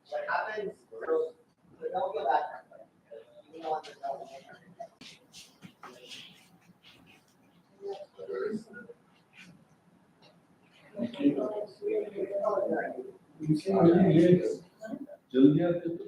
What happens, we don't go back. We don't want to know. जल्दी आते तो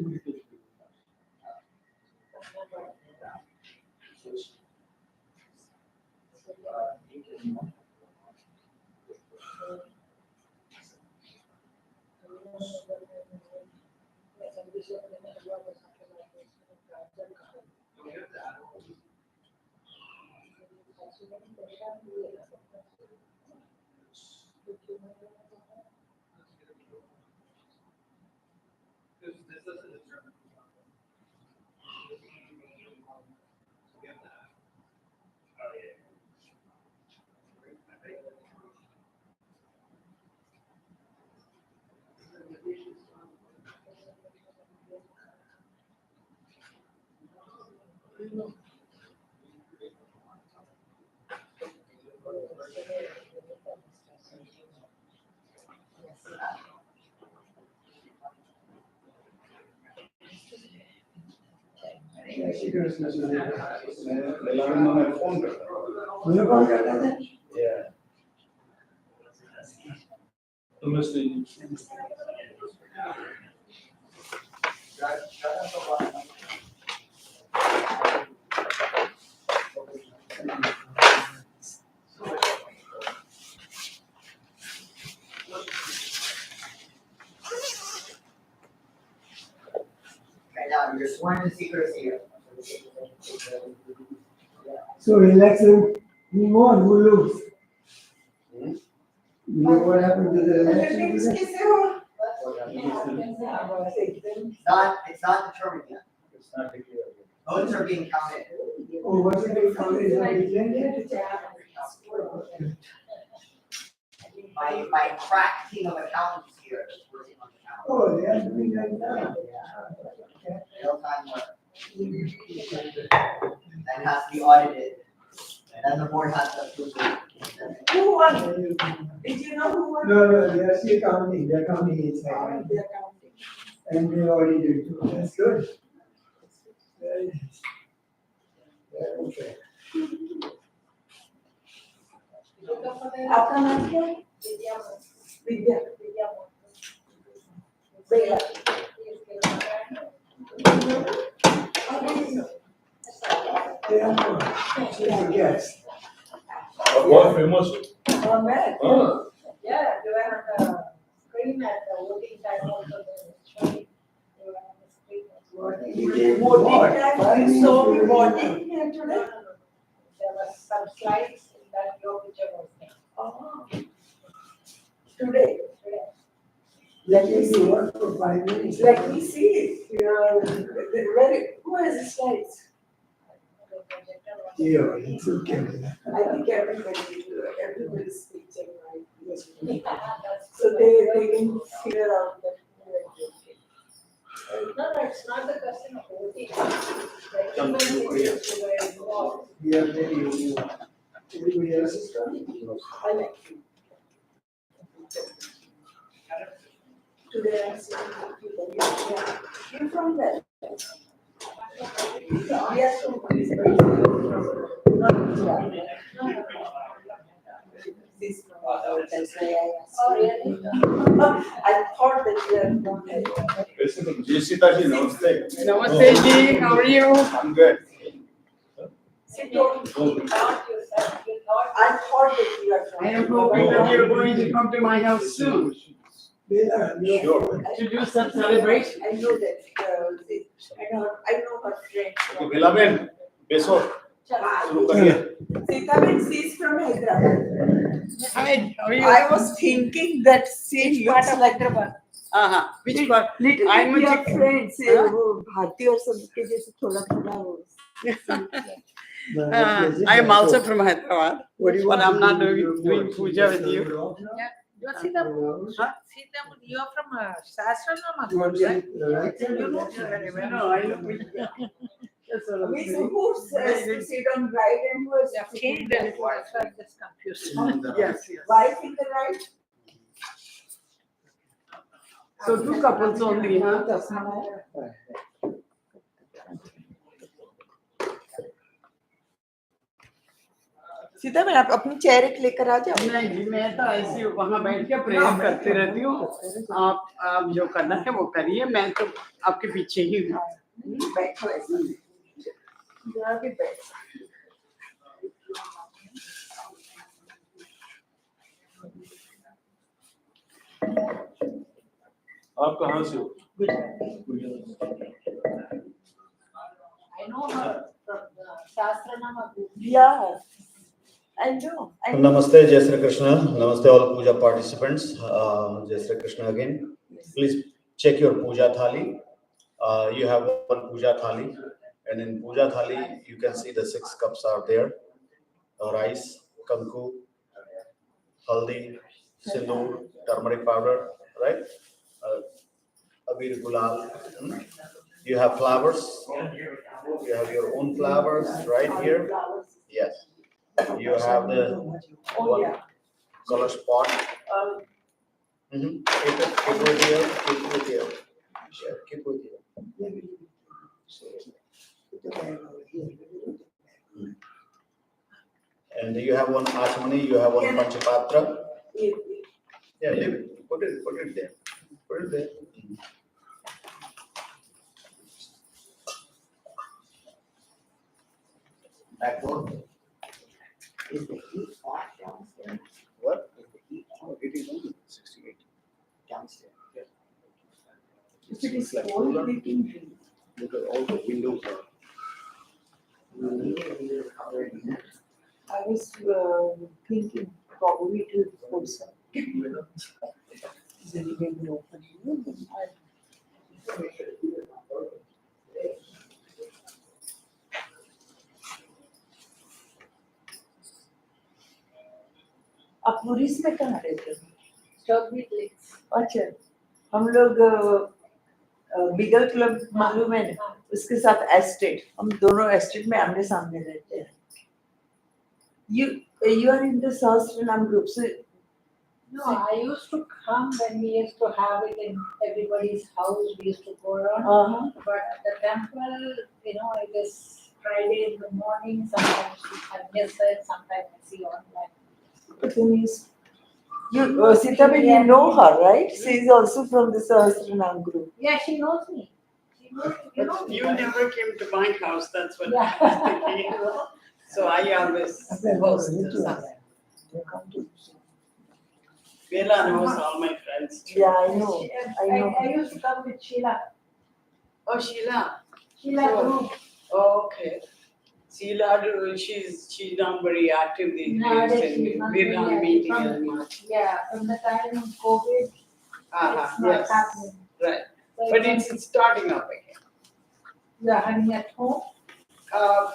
Right now, you're sworn to secrecy. So election, who won, who lose? You know what happened to the election today? It's not determined yet. It's not declared. Votes are being counted. Oh, what's it being counted? Is that weekend? My crack team of accountants here is working on the count. Oh, they are doing that now. Real time work. That has to be audited. And then the board has to approve it. Who won? Did you know who won? No, they are still counting, they're counting inside. They're counting. And they already did too, that's good. Very nice. Very okay. आपका नाम क्या है? विद्या। बेला। They are not, she's a guest. बहुत famous. मैं? हाँ. Yeah, they were on the screen at the voting time also. They were on the screen. Voting time, so voting here today. There was some slides that your picture was there. Oh. Today. Let me see what for 5 minutes. Let me see it. Who has the slides? Yeah, it's okay. I think everybody's picture, right? Yes. So they can figure out that. No, it's not the question of voting. Yeah, maybe everybody else is coming. I like you. Today I'm seeing people. Yeah. You're from there. Yes, from this place. This that's why I asked. Oh, really? I thought that you were from there. Jessica ji, namaste. Namaste ji, how are you? I'm good. See, don't doubt yourself. I thought that you were from I am hoping that you're going to come to my house soon Sure. to do some celebration. I know that. I know her friend. तो बिलाबेन, बेसो, शुरू करिए. Sitaben, she's from Hyderabad. Hi, how are you? I was thinking that she looks like Hyderabad? Which part? little I'm bit a your chick- friends. Huh? वो भारती और सब के जैसे थोड़ा वो. I am also from Hyderabad, What do you but want I'm to not do? doing puja with you. Yeah, you are Sitamu. Sitamu, you are from You want Shastranama, right? to, right? You know very well. No, I know. Yes, sort of So thing. who says to sit on right and who has to sit He on did, left? that's why I'm just confused. Yes, yes. Wife in the right? So two couples only, huh? Sita मैं आप अपनी chair एक लेकर आ जाओ। नहीं जी, मैं तो ऐसे ही वहाँ बैठ के प्रेयर करती रहती हूँ। आप जो करना है वो करिए, मैं तो आपके पीछे ही हूँ। बैठो ऐसे जहाँ भी बैठ। आप कहाँ से हो? I know her from the Shastranama group. Yeah, I know. Namaste, Jai Shri Krishna. Namaste, all puja participants. Jai Shri Krishna again. Please check your puja thali. You have one puja thali, and in puja thali you can see the 6 cups are there: rice, kanku, haldi, sindoor, turmeric powder, right? Abir gulal. You have flowers. You have your own flowers right here. Yes. You have the one color spot. Keep it with you. Keep with you. Yeah, keep with you. And you have one Ashmani, you have one Panchapatra. Yeah, leave it. Put it there. Put it there. Back door. Is the heat hot downstairs? What? Is the heat hot It is only 68. downstairs? If it is cold, we can drink. Because all the windows are. I was thinking probably it will put some. Then we will open it. आप police में कहाँ रहते हो? Strawberry flakes. अच्छा, हम लोग बिगल club मालूम है ना, उसके साथ एस्टेट, हम दोनों एस्टेट में आमने सामने रहते हैं। You are in the Sahasranam group, so No, I used to come when we used to have it in everybody's house, we used to go around. But at the temple, it is Friday in the morning, sometimes I miss it, sometimes I see online. Sita, you know her, right? She is also from the Sahasranam group. Yeah, she knows me. She knows, But you never came to my house, that's what I Yeah. was thinking. So I always host something. Bella knows all my friends too. Yeah, I know. I know. I used to come with Sheila. Oh, Sheila. Sheila Oh. group. Oh, okay. Sheila, she's not very active these Nowadays, days, she's and not we're very not active. meeting From- as much. Yeah, from the time of COVID, it's not Yes, happening. right. So But it's starting up again. you are having at home?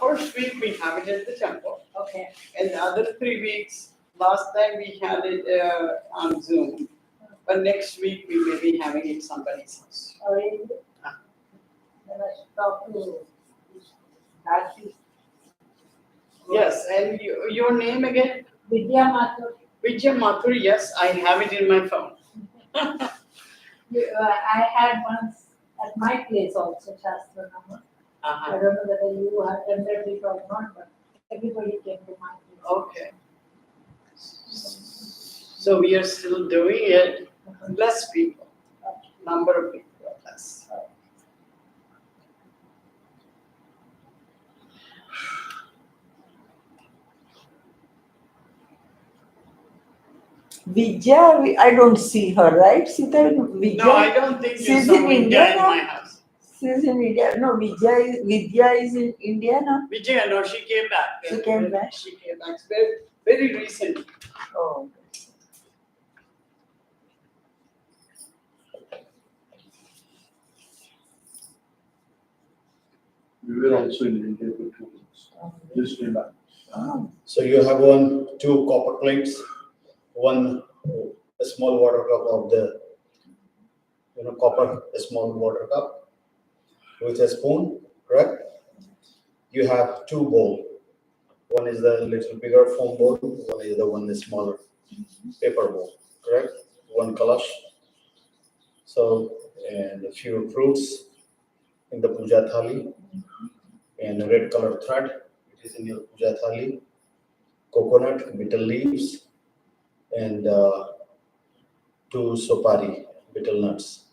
First week we have it at the temple, Okay. and the other 3 weeks, last time we had it on Zoom. But next week we will be having it somebody's house. Or in, then I should talk to Aarti. Yes, and your name again? Vidya Mathur. Vijay Mathur, yes, I have it in my phone. I had once at my place also, Shastranama. I don't know whether you attended it or not, but everybody came to my place. Okay. So we are still doing it, less people, number of people are less. Vijaya, I don't see her, right? Sita, Vijaya. No, I don't think you She's saw in Vijay India in now? my house. She's in India. No, Vidya is in India now. Vijay, no, she came back. She came back? She came back very, very recently. Oh. We were also in India for 2 months. Just came back. So you have two copper plates, one a small water cup of the copper, a small water cup with a spoon, correct? you have two bowls. One is the little bigger foam bowl, one is the one smaller paper bowl, correct? One kalash. So, and a few fruits in the puja thali, and a red color thread, it is in your puja thali, coconut, betel leaves, and two sopari, betel nuts.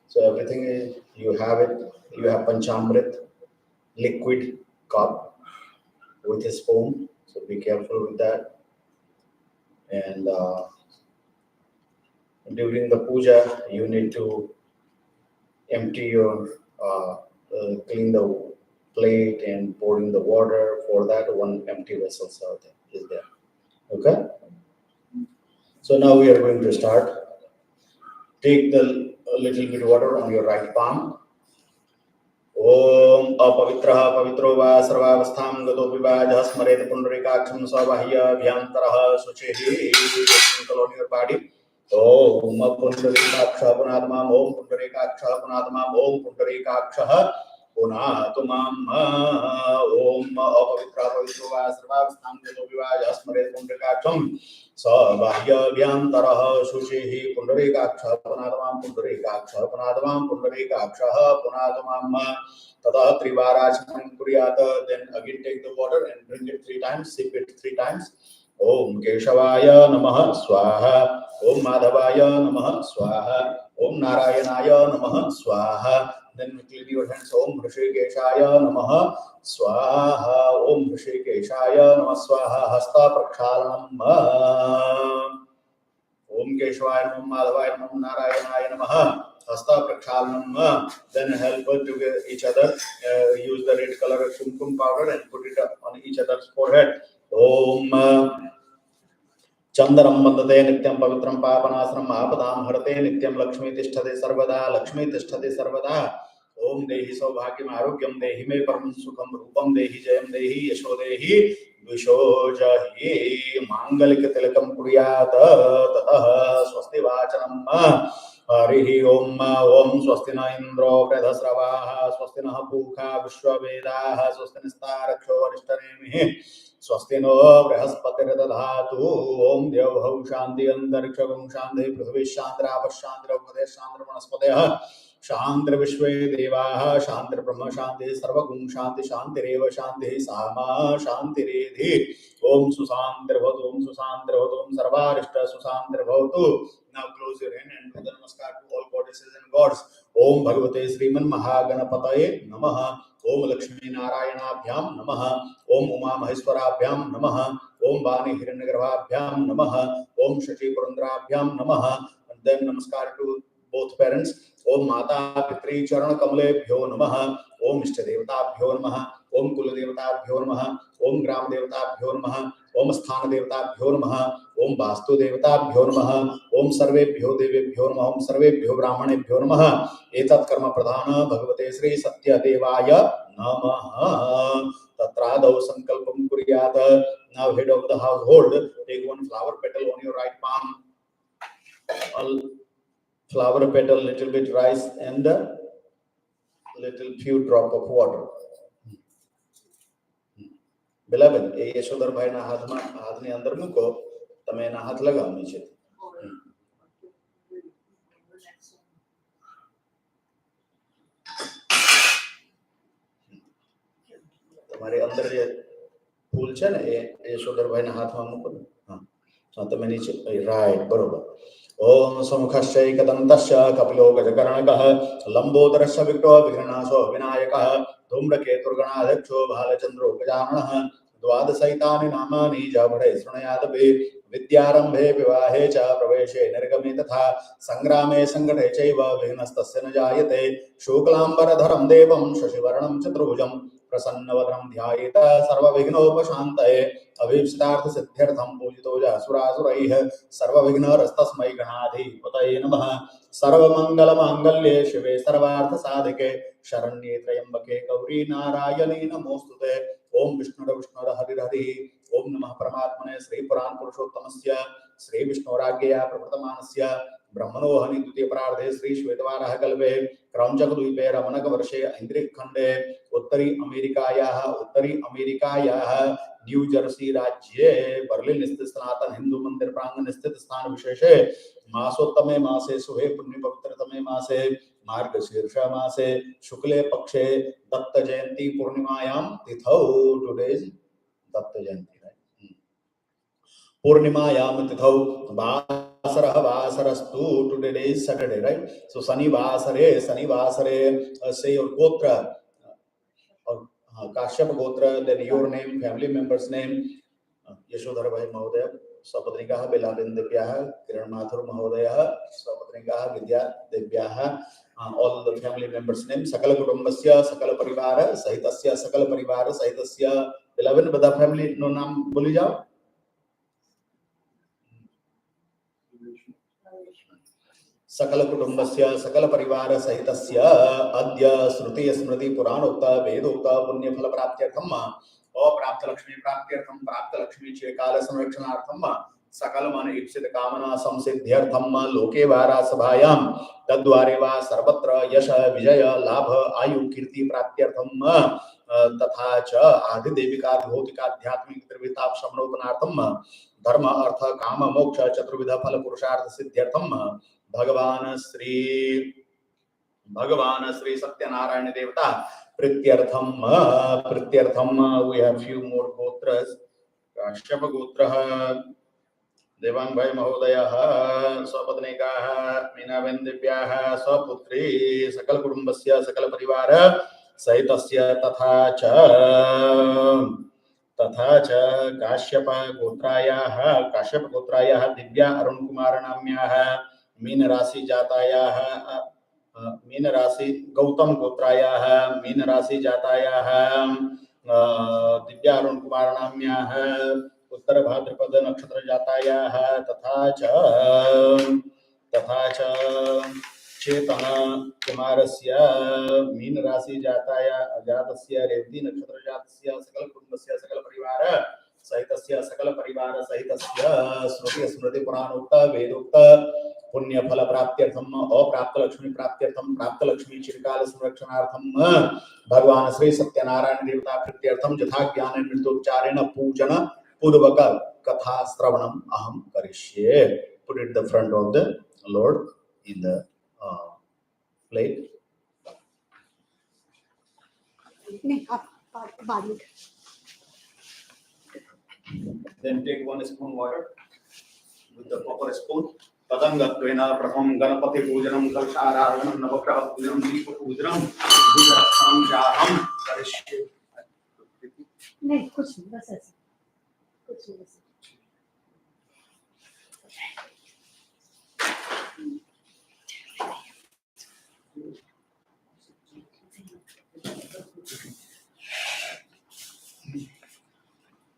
So everything is, you have it, you have panchamrit, liquid cup with a spoon, so be careful with that. And during the puja, you need to empty your, clean the plate and pour in the water. For that, one empty vessel is there. Okay? So now we are going to start. Take the little bit water on your right palm. Om apavitrah pavitro va sarvavastham gato vivajah smaret pundarikaksham savahya bhyantarah suchehi. On your body. Om pundarikaksha punadamam om pundarikaksha punadamam om pundarikaksha punadamam om apavitra pavitro va sarvavastham gato vivajah smaret pundarikaksham savahya bhyantarah suchehi pundarikaksha punadamam pundarikaksha punadamam pundarikaksha punadamam Tata Trivarachman Kuryata, then again take the water and drink it 3 times, sip it 3 times. Om Keshavaya Namaha Swaha, Om Madhavaya Namaha Swaha, Om Narayanaya Namaha Swaha. Then clean your hands. Om Hrishikeshaya Namaha Swaha, Om Hrishikeshaya Namaha Swaha, Hasta Prakshalanam. Om Keshwaya Nam Madhavaya Nam Narayanaya Namaha. Hasta Prakshalanam. Then help to each other. Use the red color kumkum powder and put it on each other's forehead. Om Chandaram Bandate Nityam Pavitram Papanasram Apadam Harate Nityam Lakshmi Tishtade Sarvada Lakshmi Tishtade Sarvada. Om Dehi Saubhagyam Arogyam Dehi Me Param Sukham Rupam Dehi Jayam Dehi Yasho Dehi Vishojahi Mangalik Tilakam Kuryata Tatah Swasti Vachanam Harihi Om Om Swastina Indro Pradhasravaha Swastina Pukha Vishwavedaha Swastina Staraksho Arishtanemihi Swastino Brihaspati Dadhatu Om Devhau Shanti Antarikshagam Shanti Prithvi Shandra Pashandra Upadesh Shandra Vanaspateh Shandra Vishwe Devaha Shandra Brahma Shanti Sarvagum Shanti Shanti Reva Shanti Sama Shanti Redhi Om Susandra Bhavatu Om Susandra Bhavatu Om Sarvarishta Susandra Bhavatu. Now close your hand and do the namaskar to all goddesses and gods. Om Bhagavate Sriman Mahaganapataye Namaha. Om Lakshmi Narayana Namaha. Om Uma Maheswarabhyam Namaha. Om Vani Hiranyagarbhabhyam Namaha. Om Shachi Purandrabhyam Namaha. And then namaskar to both parents. Om Mata Pitri Charana Kamalebhyo Namaha. Om Ishta Devatabhyo Namaha. Om Kula Devatabhyo Namaha. Om Gram Devatabhyo Namaha. Om Sthana Devatabhyo Namaha. Om Vastu Devatabhyo Namaha. Om Sarvebhyo Devebhyo Namaha. Om Sarvebhyo Brahmanebhyo Namaha. Etat Karma Pradhana Bhagavate Sri Satyadevaya Namaha. Tatradav Sankalpam Kuryata. Now head of the household, take one flower petal on your right palm. All flower petal, little bit rice and a little few drop of water. Beloved, ये यशोधर भाई ना हाथ ने अंदर मुको, तमें ना हाथ लगा नीचे. तुम्हारे अंदर ये फूल छे ने ये यशोधर भाई ना हाथ में मुको. हाँ, तमें नीचे राइट बरोबर. ओम समुखश्चैक दन्तश्च कपिलो गजकर्णकः लंबोदरश्च विक्टो विघ्ननाशो विनायकः धूम्रकेतुर्गणाध्यक्षो भालचन्द्रो गजाननः द्वादशैतानि नामानि जपठे शृणुयादपि विद्यारम्भे विवाहे च प्रवेशे निर्गमे तथा संग्रामे संकटे चैव विघ्नस्तस्य न जायते शुक्लाम्बरधरं देवं शशिवर्णं चतुर्भुजं प्रसन्नवदनं ध्यायेत सर्वविघ्नोपशान्तये अभीप्सितार्थ सिद्ध्यर्थम पूजितो असुरासुरैः सर्वविघ्नहरस्तस्मै गणाधिपतये नमः। सर्वमंगलमांगल्ये शिवे सर्वार्थ साधिके शरण्ये त्र्यंबके गौरी नारायणी नमोस्तुते। ओम विष्णुर हरिः ओम नमः परमात्मने श्री पुराण पुरुषोत्तमस्य श्री विष्णुराज्ञया प्रवर्तमानस्य ब्रह्मणोहनि द्वितीय प्रार्धे श्री श्वेतवारः कल्पे क्रौञ्चकद्वीपे रमणक वर्षे ऐन्द्रिकखण्डे उत्तरी अमेरिकायाः न्यू जर्सी राज्ये बर्लिन स्थित सनातन हिंदू मंदिर प्रांगण स्थित स्थान विशेषे मासोत्तमे मासे सुहे पुण्य पवित्रतमे मासे मार्गशीर्ष मासे शुक्ले पक्षे दत्त जयंती पूर्णिमायां तिथौ today is Datta Jayanti, right? पूर्णिमायां तिथौ वासरस्तु today is Saturday, right? So शनिवासरे say your gotra और काश्यप गोत्र, then your name, family members name, Yashodhar भाई महोदय स्वपत्निकाः बेलादेव्याः, किरण माथुर महोदयः स्वपत्निकाः विद्या देव्याः, all the family members name, सकल कुटुंबस्य सकल परिवार सहितस्य बेलावेन बदा family नो नाम बोली जाओ। सकल कुटुंबस्य सकल परिवार सहितस्य अद्य श्रुति स्मृति पुराणोक्त वेदोक्त पुण्य फल प्राप्त्यर्थम अप्राप्त लक्ष्मी प्राप्त्यर्थम प्राप्त लक्ष्मी चिरकाल संरक्षणार्थम सकल मन इप्सित कामना संसिद्ध्यर्थम लोके वा राजसभायां तद्वारे वा सर्वत्र यश विजय लाभ आयु कीर्ति प्राप्त्यर्थम तथा च आदि देविका भौतिका आध्यात्मिक त्रिविधा शमनोपनार्थम धर्म अर्थ काम मोक्ष चतुर्विध फल पुरुषार्थ सिद्ध्यर्थम भगवान श्री सत्यनारायण देवता प्रीत्यर्थम we have few more gotras. Kashyap गोत्रः Devang भाई महोदयः स्वपत्निकाः मीनाबेन देव्याः स्वपुत्री सकल कुटुंबस्य सकल परिवार सहितस्य तथा च काश्यप गोत्रायाः दिव्या अरुण कुमार नाम्याः मीन राशि गौतम गोत्रायाः मीन राशि जातायाः दिव्या अरुण कुमार नाम्याः उत्तर भाद्रपद नक्षत्र जातायाः तथा च चेतन कुमारस्य मीन राशि जातस्य रेवती नक्षत्र जातस्य सकल कुटुंबस्य सकल परिवार सहितस्य श्रुति स्मृति पुराणोक्त वेदोक्त पुण्य फल प्राप्त्यर्थम अप्राप्त लक्ष्मी प्राप्त्यर्थम प्राप्त लक्ष्मी चिरकाल संरक्षणार्थम भगवान श्री सत्यनारायण देवता प्रीत्यर्थम यथा ज्ञान नृत्योच्चारेण पूजन पूर्वक कथा श्रवणम अहम करिष्ये। Put it the front of the Lord in the plate. Then take 1 spoon water with the proper spoon. तदंगत्वेन प्रथम गणपति पूजनम कलशाराधनम नवग्रह पूजनम दीप पूजनम भुजरक्षणम जाहम करिष्ये। नहीं कुछ नहीं बस ऐसे कुछ नहीं बस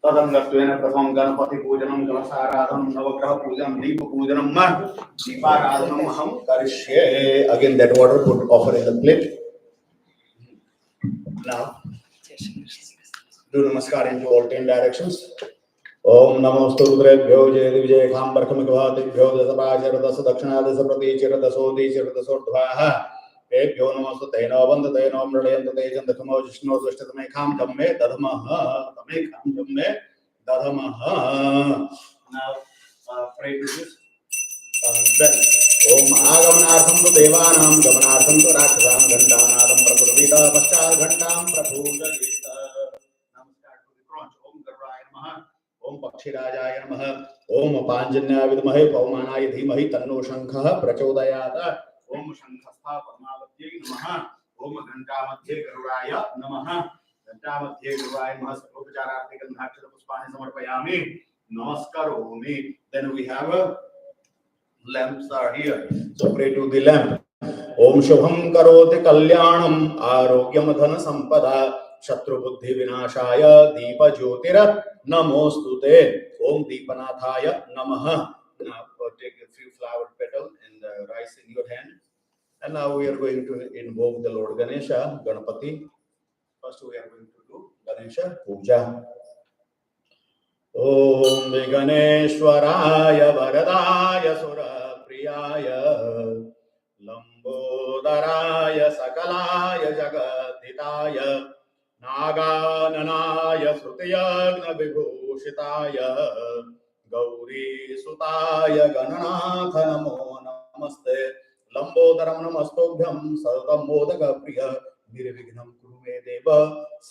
तदंगत्वेन प्रथम गणपति पूजनम कलशाराधनम नवग्रह पूजनम दीप पूजनम दीपाराधनम अहम करिष्ये। Again that water put offer in the plate. Now do namaskar into all 10 directions. ओम नमोस्तु रुद्रेभ्यो जय विजय खाम्बरखमिकवादिभ्यो दशपाशर दश दक्षिणा दश प्रतीचिर दशोदीचिर दशोर्ध्वाः तेभ्यो नमस्तु तेनो वंद तेनो मृडयन्त तेजं दखमो जिष्णो दुष्टतमे खाम धम्मे दधमः तमे खाम धम्मे दधमः। Now pray to this then ओम आगमनार्थं तु देवानां गमनार्थं तु राक्षसां घण्टानादं प्रकुर्वीत पश्चात् घण्टां प्रपूजयेत। नमस्कार to the crunch. ओम गरुडाय नमः ओम पक्षिराजाय नमः ओम पांजन्याय विद्महे पवमानाय धीमहि तन्नो शंखः प्रचोदयात्। ओम शंखस्था परमावत्यै नमः ओम घंटामध्ये गरुडाय नमः घंटामध्ये गरुडाय नमः। सर्वोपचारार्थे गन्धाक्षत पुष्पाणि समर्पयामि नमस्कारोमि। Then we have lamps are here, so pray to the lamp. ओम शुभं करोति कल्याणं आरोग्यं धन संपदा शत्रु बुद्धि विनाशाय दीप ज्योतिर नमोस्तुते ओम दीपनाथाय नमः. Now take a few flower petal and rice in your hand, and now we are going to invoke the Lord Ganesha, Ganapati. First we are going to do Ganesha Puja. Om Viganeshwaraya Varadaya Surapriyaya Lambodharaya Sakalaya Jagadhitaya Nagananaya Srutiyagna Vibhushitaya Gauri Sutaya Gananath Namo Namaste Lambodharam Namastobhyam Sarvam Modaka Priya Nirvignam Kurume Deva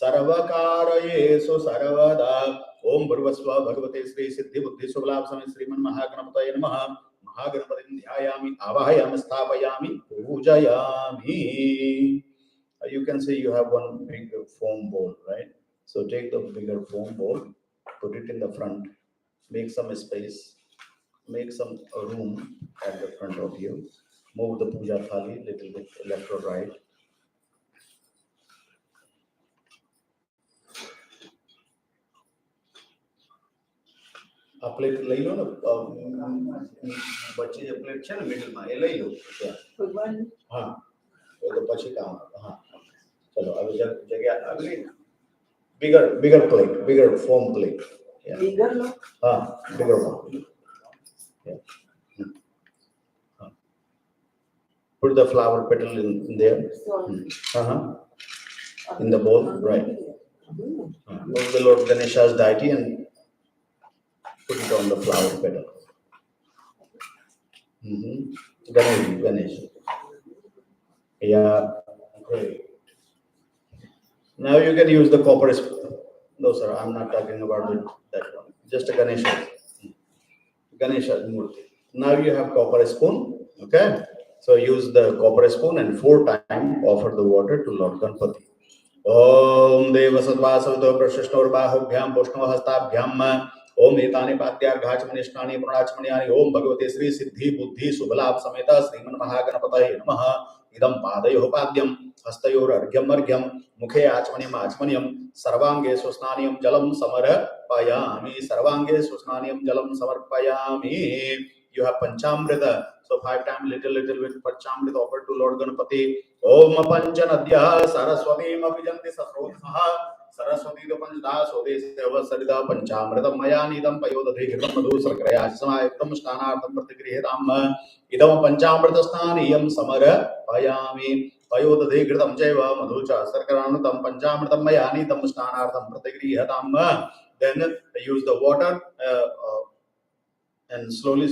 Sarvakarayesu Sarvada Om Bhurvasva Bhagavate Shri Siddhi Buddhi Subhalab Same Sriman Mahagणपतये नमः. Mahagणपतिं ध्यायामि आवाहयामि स्थापयामि पूजयामि. You can say you have one big foam bowl, right? So take the bigger foam bowl, put it in the front, make some space, make some room at the front of you. Move the puja thali little bit left or right. આ plate લઈ લો ને વચ્ચે જે plate છે ને મિડલમાં એ લઈ લો હા એ તો પછી કામ હા ચલો હવે જગ્યા આવી bigger plate, bigger foam plate. Yeah. Bigger no? Bigger one. Yeah. Put the flower petal in there. In the bowl, right. Move the Lord Ganesha's deity and put it on the flower petal. Ganesh. Yeah. Great. Now you can use the copper spoon. No, sir, I'm not talking about that one. Just a Ganesha. Ganesha Murti. Now you have copper spoon. Okay. So use the copper spoon and 4 times offer the water to Lord Ganpati. Om Deva Sadvasavto Prashishnorbahubyam Pushno Hastabhyam Om Etani Patyarghachmanishtani Pranachmaniani Om Bhagavate Shri Siddhi Buddhi Subhalab Sameta Sriman Mahagणपतये Namaha. Idam Padayoh Padyam Hastayor Argyam Argyam Mukhe Achmanyam Achmanyam Sarvange Susnaniyam Jalam Samarpayami Sarvange Susnaniyam Jalam Samarpayami. You have Panchamrita, so 5 times little bit Panchamrita offered to Lord Ganpati. Om Panchanadya Saraswati Mavijanti Sasrodhaha Saraswati the Panchda Sodeseva Sarida Panchamrita Mayanidam Payodadhikam Madhu Sarkraya Samayaktam Stanartham Pratigrihitam Idam Panchamrita Staniyam Samarpayami Payodadhikritam Jeva Madhucha Sarkaranatam Panchamritam Mayanitam Stanartham Pratigrihitam. Then use the water and slowly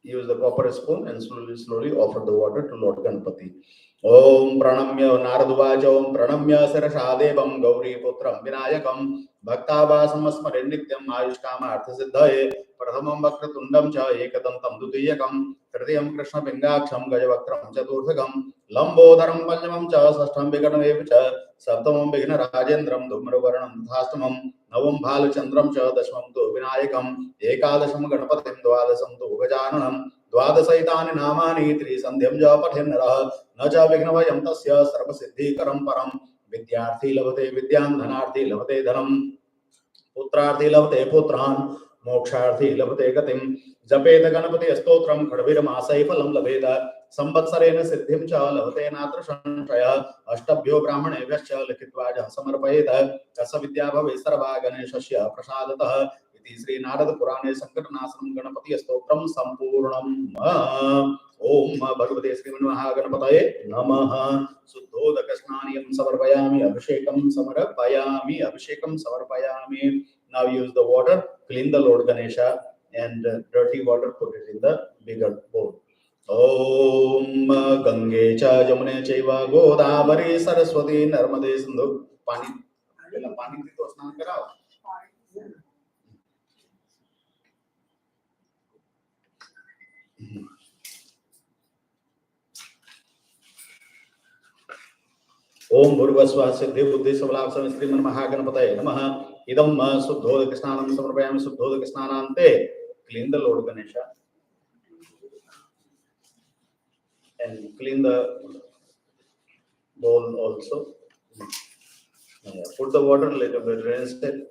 use the copper spoon and slowly offer the water to Lord Ganpati. Om Pranamya Naradvaja Om Pranamya Sirashadevam Gauri Putram Vinayakam Bhaktavasam Asmare Nityam Ayushkama Arthasiddhaye Pradhamam Vakratundam Cha Ekadantam Dutiyakam Tridiyam Krishna Pingaksham Gajavaktram Chaturthakam Lambodharam Panjamam Cha Sashtam Vikanam Cha Saptamam Vigna Rajendram Dhumravaranam Thastamam Navam Bhalachandram Cha Dashmam Tu Vinayakam Ekadasham Ganapatim Dwadasam Tu Gajananam Dwadasaitani Namani Tri Sandhyam Ja Pathenara Naja Vignavayam Tasya Sarvasiddhikaram Param Vidyarthi Lavate Vidyam Dhanarthi Lavate Dhanam Putrarthi Lavate Putran Moksharthi Lavate Gatim Japeta Ganapati Astotram Khadviram Asaifalam Laveda Sambatsarena Siddhim Cha Lavate Natra Shanshaya Ashtabhyo Brahmanevascha Likhitvaja Samarpayeta Kasavidya Bhavesarva Ganeshasya Prasadataha Sri Narada Purane Sankatanasam Ganapati Stotram Sampurnam Om Bhagavate Sriman Mahagणपतये Namaha. Suddhodaka Snaniyam Samarpayami Abhishekam Samarpayami. Now use the water, clean the Lord Ganesha, and dirty water put it in the bigger bowl. Om Gange Cha Jamune Chaiva Godavari Saraswati Narmade Sindhu. Pani to snan karao. Om Bhurvasva Siddhi Buddhi Subhalab Same Sriman Mahagणपतये Namaha. Idam Suddhodaka Snanam Samarpayami Suddhodaka Snanante. Clean the Lord Ganesha and clean the bowl also. Put the water a little bit, rinse it.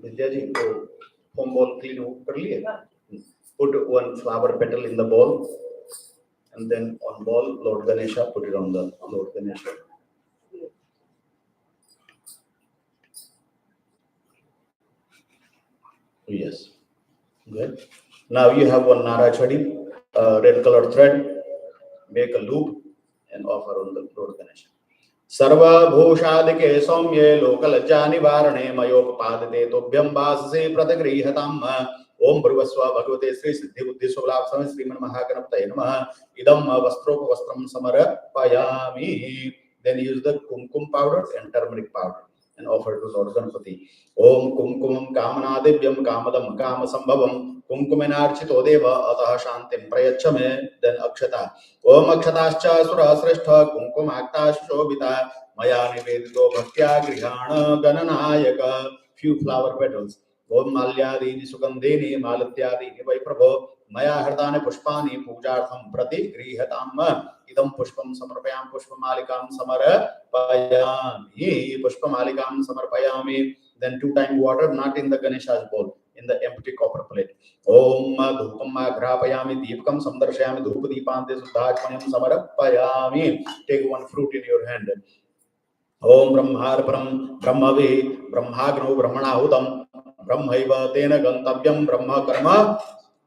Vidya ji, foam ball clean कर लिए? Put one flower petal in the bowl, and then on ball, Lord Ganesha, put it on the Lord Ganesha. Yes. Good. Now you have one Nara Chadi, red colored thread. Make a loop and offer on the Lord Ganesha. सर्वभूषादिके सौम्ये लोकलज्जा निवारणे मयोपपादते तोभ्यं वाससे प्रतिगृह्यताम् ओम भृगस्व भगवते श्री सिद्धि बुद्धि सुलाभ समय श्रीमन् महागणपतये नमः इदं वस्त्रोपवस्त्रं समर्पयामि. Then use the kumkum powder and turmeric powder and offer to Lord Ganapati. Om kumkumam kamanadivyam kamadam kamasambhavam kumkumenarchito deva atah shantim prayachame. Then akshata. Om akshatascha surasreshta kumkumakta shobhita maya nivedito bhaktya grihana gananayaka. Few flower petals. Om malyadini sugandhini malatyadini vai prabho maya hardane pushpani pujartham prati grihatam. Idam pushpam samarpayam pushpamalikam samarpayami. Pushpamalikam samarpayami. Then 2 times water, not in the Ganesha's bowl, in the empty copper plate. Om dhupam agrapayami deepakam samdarshayami dhupadipante suddhachmanyam samarpayami. Take one fruit in your hand. Om brahmarparam brahmavi brahmagno brahmanahutam brahmaiva tena gantavyam brahma karma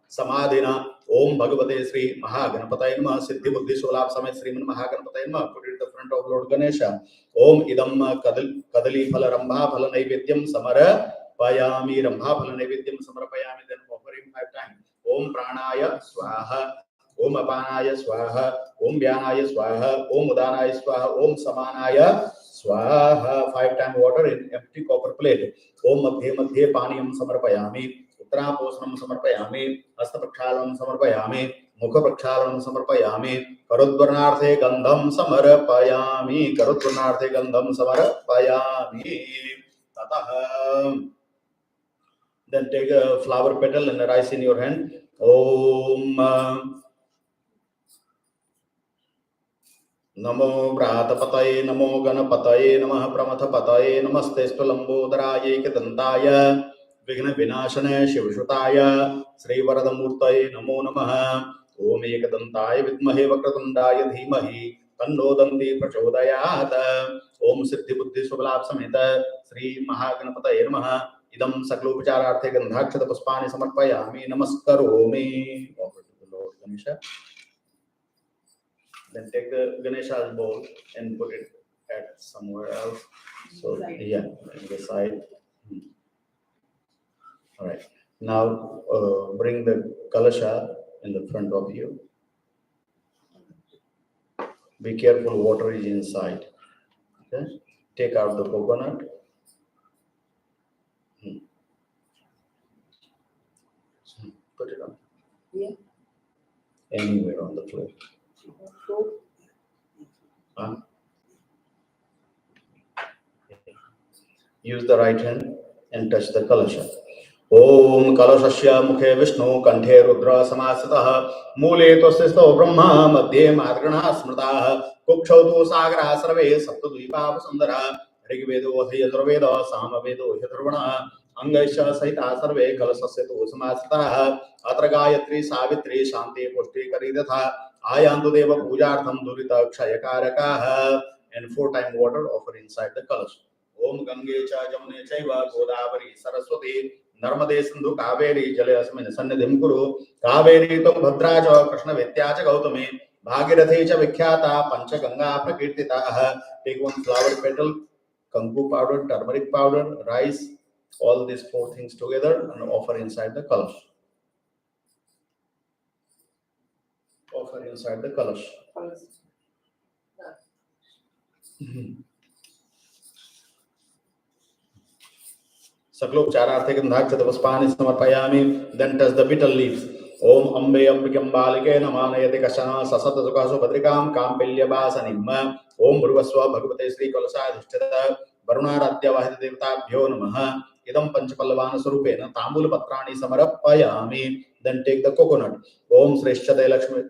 samadhina. Om Bhagavate Shri Mahaganapataye Namaha Siddhi Buddhi Sholabh Samay Sriman Mahaganapataye Namaha. Put it in the front of Lord Ganesha. Om Idam Kadali Phala Rambha Phala Naivedyam Samarapayami. Rambha Phala Naivedyam Samarapayami. Then offer him 5 times. Om Pranaya Swaha. Om Apanaya Swaha. Om Vyanaya Swaha. Om Udanaya Swaha. Om Samanaya Swaha. 5 times water in empty copper plate. Om Madhye Madhye Paniyam Samarpayami. उत्तरापोषणं समर्पयामि हस्तप्रक्षालनं समर्पयामि मुखप्रक्षालनं समर्पयामि करोद्वर्णार्थे गंधं समर्पयामि करोद्वर्णार्थे गंधं समर्पयामि ततः. Then take a flower petal and a rice in your hand. Om नमो व्रातपतये नमो गणपतये नमः प्रमथपतये नमस्ते स्तुलंबोदराय एकदंताय विघ्न विनाशने शिवसुताय श्रीवरदमूर्तये नमो नमः. ओम एकदंताय विद्महे वक्रतुंडाय धीमहि तन्नो दन्ति प्रचोदयात्. ओम सिद्धि बुद्धि सुबलाभ समेत श्री महागणपतये नमः. इदं सकलोपचारार्थे गंधाक्षत पुष्पाणि समर्पयामि नमस्करोमि. Offer to the Lord Ganesha. Then take the Ganesha's bowl and put it at somewhere else. So yeah, on the side. All right. Now bring the kalasha in the front of you. Be careful, water is inside. Okay. Take out the coconut. Put it on. Yeah. Anywhere on the floor. Use the right hand and touch the kalasha. Om kalashasya mukhe Vishnu kanthe rudra samasatah mule tosistho brahma madhye madgrana smrtah kukshau tu sagara sarve saptadvipa vasundara rigvedo yajurveda samavedo yadharvana angaisha sahita sarve kalasasya tu samasatah atra gayatri savitri shanti pushti karidatha ayantu deva pujartham durita kshayakarakaah. And 4 times water offer inside the kalasha. Om Gange cha Jamune chaiva Godavari Saraswati Narmade Sindhu Kaveri Jale Asmin Sannidhim Kuru Kaveri Tum Bhadra cha Krishna Vitya cha Gautami Bhagirathi cha Vikhyata Pancha Ganga Prakirtita. Take 1 flower petal, kanku powder, turmeric powder, rice, all these 4 things together and offer inside the kalash. Offer inside the kalash. Saklopchararthe gandhakshat puspani samarpayami. Then touch the betel leaves. ओम अम्बे अंबिकं बालिके नमः नयति कश्चन ससत सुखा सुभद्रिकां काम्पिल्यवासनिम् ओम भुर्वस्व भगवते श्री कलशाधिष्ठित वरुणाराध्य वाहित देवताभ्यो नमः इदं पंचपल्लवान स्वरूपेण तांबूलपत्राणि समर्पयामि. Then take the coconut. Om Shreshchate Lakshmi.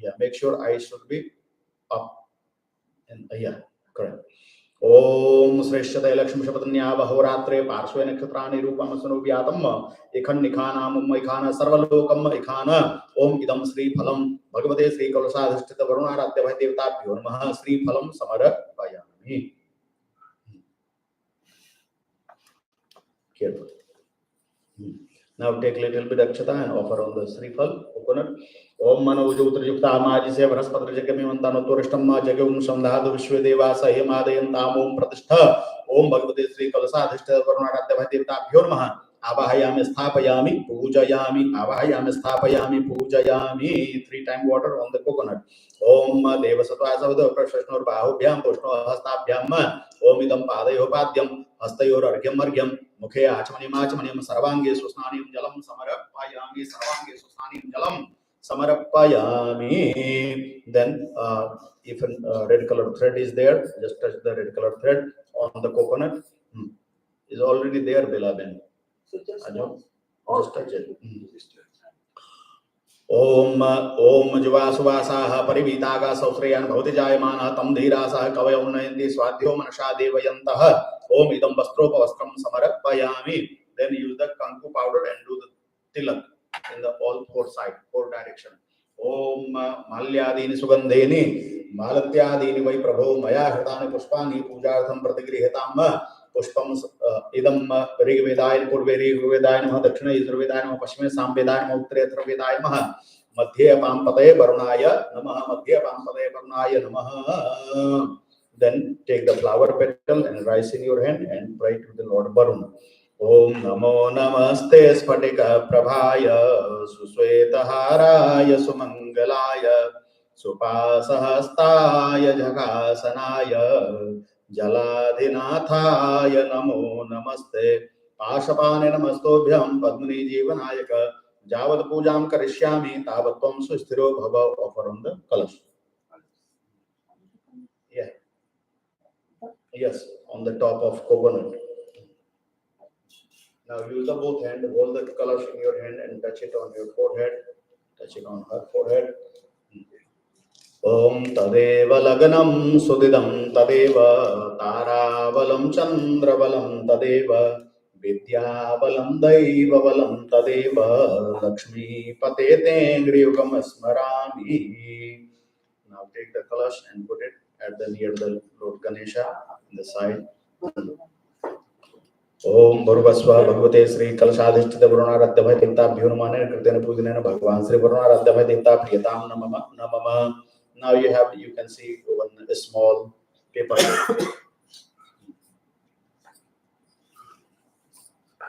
Yeah, make sure eyes should be up. And yeah, correct. ओम श्रेष्ठते लक्ष्मी शपथन्या बहोरात्रे पार्श्वे नक्षत्राणि रूपम सनुव्यातम इखन निखानाम इखान सर्वलोकम इखान ओम इदं श्री फलम भगवते श्री कलशाधिष्ठित वरुणाराध्य भय देवताभ्यो नमः श्री फलम समर्पयामि. Careful. Now take little bit akshata and offer on the Srifal coconut. Om Manojutrijukta Majise Vraspadra Jagamimantano Turishtam Jagam Sandhadu Vishwadevaasa Hemadayantam Om Pratishtha Om Bhagavate Sri Kalasadhishta Varunaradya Bhadevatabhyo Namaha Avahayami Sthapayami Pujayami Avahayami Sthapayami Pujayami. 3 times water on the coconut. Om Devasatvaasavada Prashashnor Bahubhyam Pushno Hastabhyam Om Idam Padayopadyam Hastayor Argyam Argyam मुखे आचमनिमाचमनिम सर्वांगे सुस्नानिम जलम समर्पयामि सर्वांगे सुस्नानिम जलम समर्पयामि. Then if a red color thread is there, just touch the red color thread on the coconut. Is already there, beloved. So just touch it. Om Om जुवासुवासाः परिवीतागा सौश्रेयान् भवति जायमानः तं धीरासः कवयो उन्नयन्ति स्वाध्यो मनसा देवयन्तः ओम इदं वस्त्रोपवस्त्रं समर्पयामि. Then use the kanku powder and do the tilak in the all 4 side 4 direction. ओम माल्यादीनि सुगन्धेनि मालत्यादीनि वै प्रभो मया हृतानि पुष्पाणि पूजार्थं प्रतिगृहीताम् पुष्पम इदम ऋग्वेदाय पूर्वे ऋग्वेदाय नमः दक्षिणे यजुर्वेदाय नमः पश्चिमे सामवेदाय नमः उत्तरे अथर्ववेदाय नमः मध्ये पांपतये वरुणाय नमः मध्ये पांपतये वरुणाय नमः. Then take the flower petal and rice in your hand and pray to the Lord Varuna. Om namo namaste sphatika prabhaya suswetahārāya sumangalāya supāsahastāya jhakasanāya जलाधिनाथाय नमो नमस्ते पाशपाने नमस्तोभ्यं पद्मनी जीवनायक जावत् पूजां करिष्यामि तावत् त्वं सुस्थिरो भव. Offer on the कलश. Yeah. Yes, on the top of coconut. Now use the both hand, hold the kalash in your hand and touch it on your forehead. Touch it on her forehead. ओम तदेव लग्नं सुदिदं तदेव ताराबलं चंद्रबलं तदेव विद्याबलं दैवबलं तदेव लक्ष्मीपते तेङ्ग्रियुगं स्मरामि. Now take the kalash and put it at the near the Lord Ganesha on the side. ओम भुर्वस्व भगवते श्री कलशाधिष्ठित वरुणाराध्य भय देवताभ्यो नमः कृतेन पूजनेन भगवान श्री वरुणाराध्य भय देवता प्रियतां नमः. Now you can see one small paper.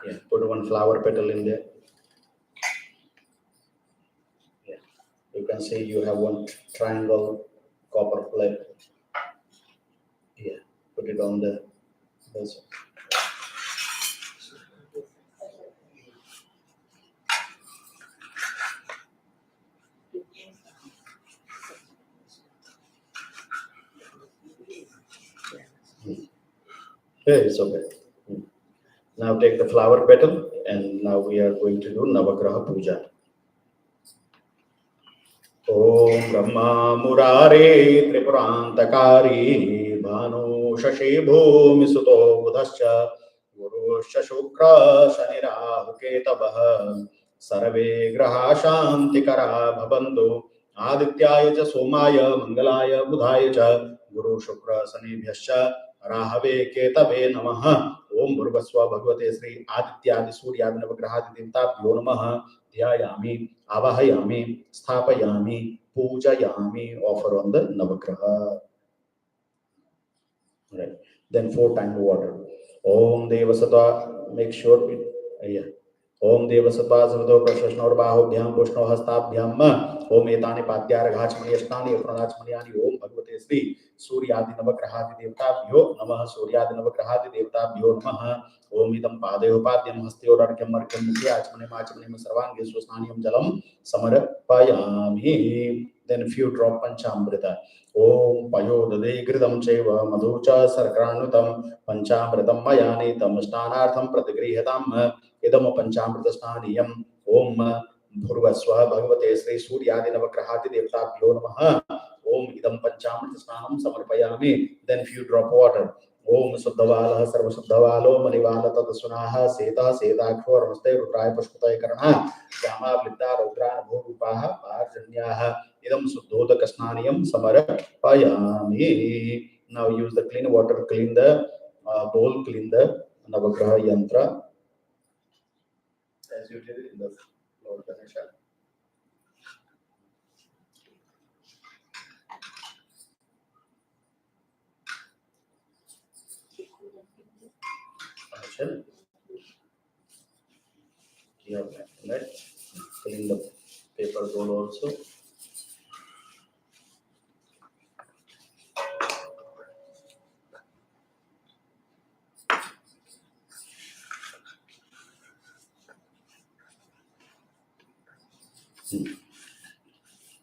Yeah, put one flower petal in there. Yeah, you can see you have one triangle copper plate. Yeah, put it on the this. Yeah, it's okay. Now take the flower petal and now we are going to do Navagraha Puja. Om Brahma Murare Tripurantakari Bhanu Shashi Bhumi Suto Budhascha Guru Shashukra Shanirahu Ketabah Sarve Graha Shantikara Bhabantu Adityaya Cha Somaya Mangalaya Budhaya Cha Guru Shukra Sanibhyascha राहवे केतवे नमः. ओम भुर्वस्व भगवते श्री आदित्यादि सूर्यादि नवग्रहादि देवताभ्यो नमः. ध्यायामि आवाहयामि स्थापयामि पूजयामि. Offer on the navagraha. Right. Then 4 times water. Om devasata. Make sure it. Yeah. ओम देवसत्वा सर्वतो प्रशस्नोर बाहुभ्याम पुष्णो हस्ताभ्याम ओम एतानि पाद्यार्घाचमनीयष्टानि अप्रणाचमनीयानि ओम भगवते श्री सूर्यादि नवग्रहादि देवताभ्यो नमः सूर्यादि नवग्रहादि देवताभ्यो नमः ओम इदं पादयोपाद्यं हस्तयोरर्घ्यं अर्घ्यं मुखे आचमनीं सर्वांगे स्वस्नानियं जलं समर्पयामि. Then few drop panchamrita. Om payodade gridam cheva madhu cha sarkranutam panchamritam mayanitam snanartham pratigrihatam idam panchamrita snaniyam. Om bhurvaswa bhagavate Shri Suryadi navagrahati devtabhyo namaha. Om idam panchamrita snanam samarpayami. Then few drop water. Om Suddhavala Sarva Suddhavalo Manivala Tadasunaha Seta Setakho Namaste Rudraya Pashputaya Karana Yama Blita Rudra Bhurupaha Parjanyaha Idam Suddhoda Kasnaniyam Samarpayami. Now use the clean water, clean the bowl, clean the Navagraha Yantra as you did in the Lord Ganesha. Action. Here, let's clean the paper bowl also.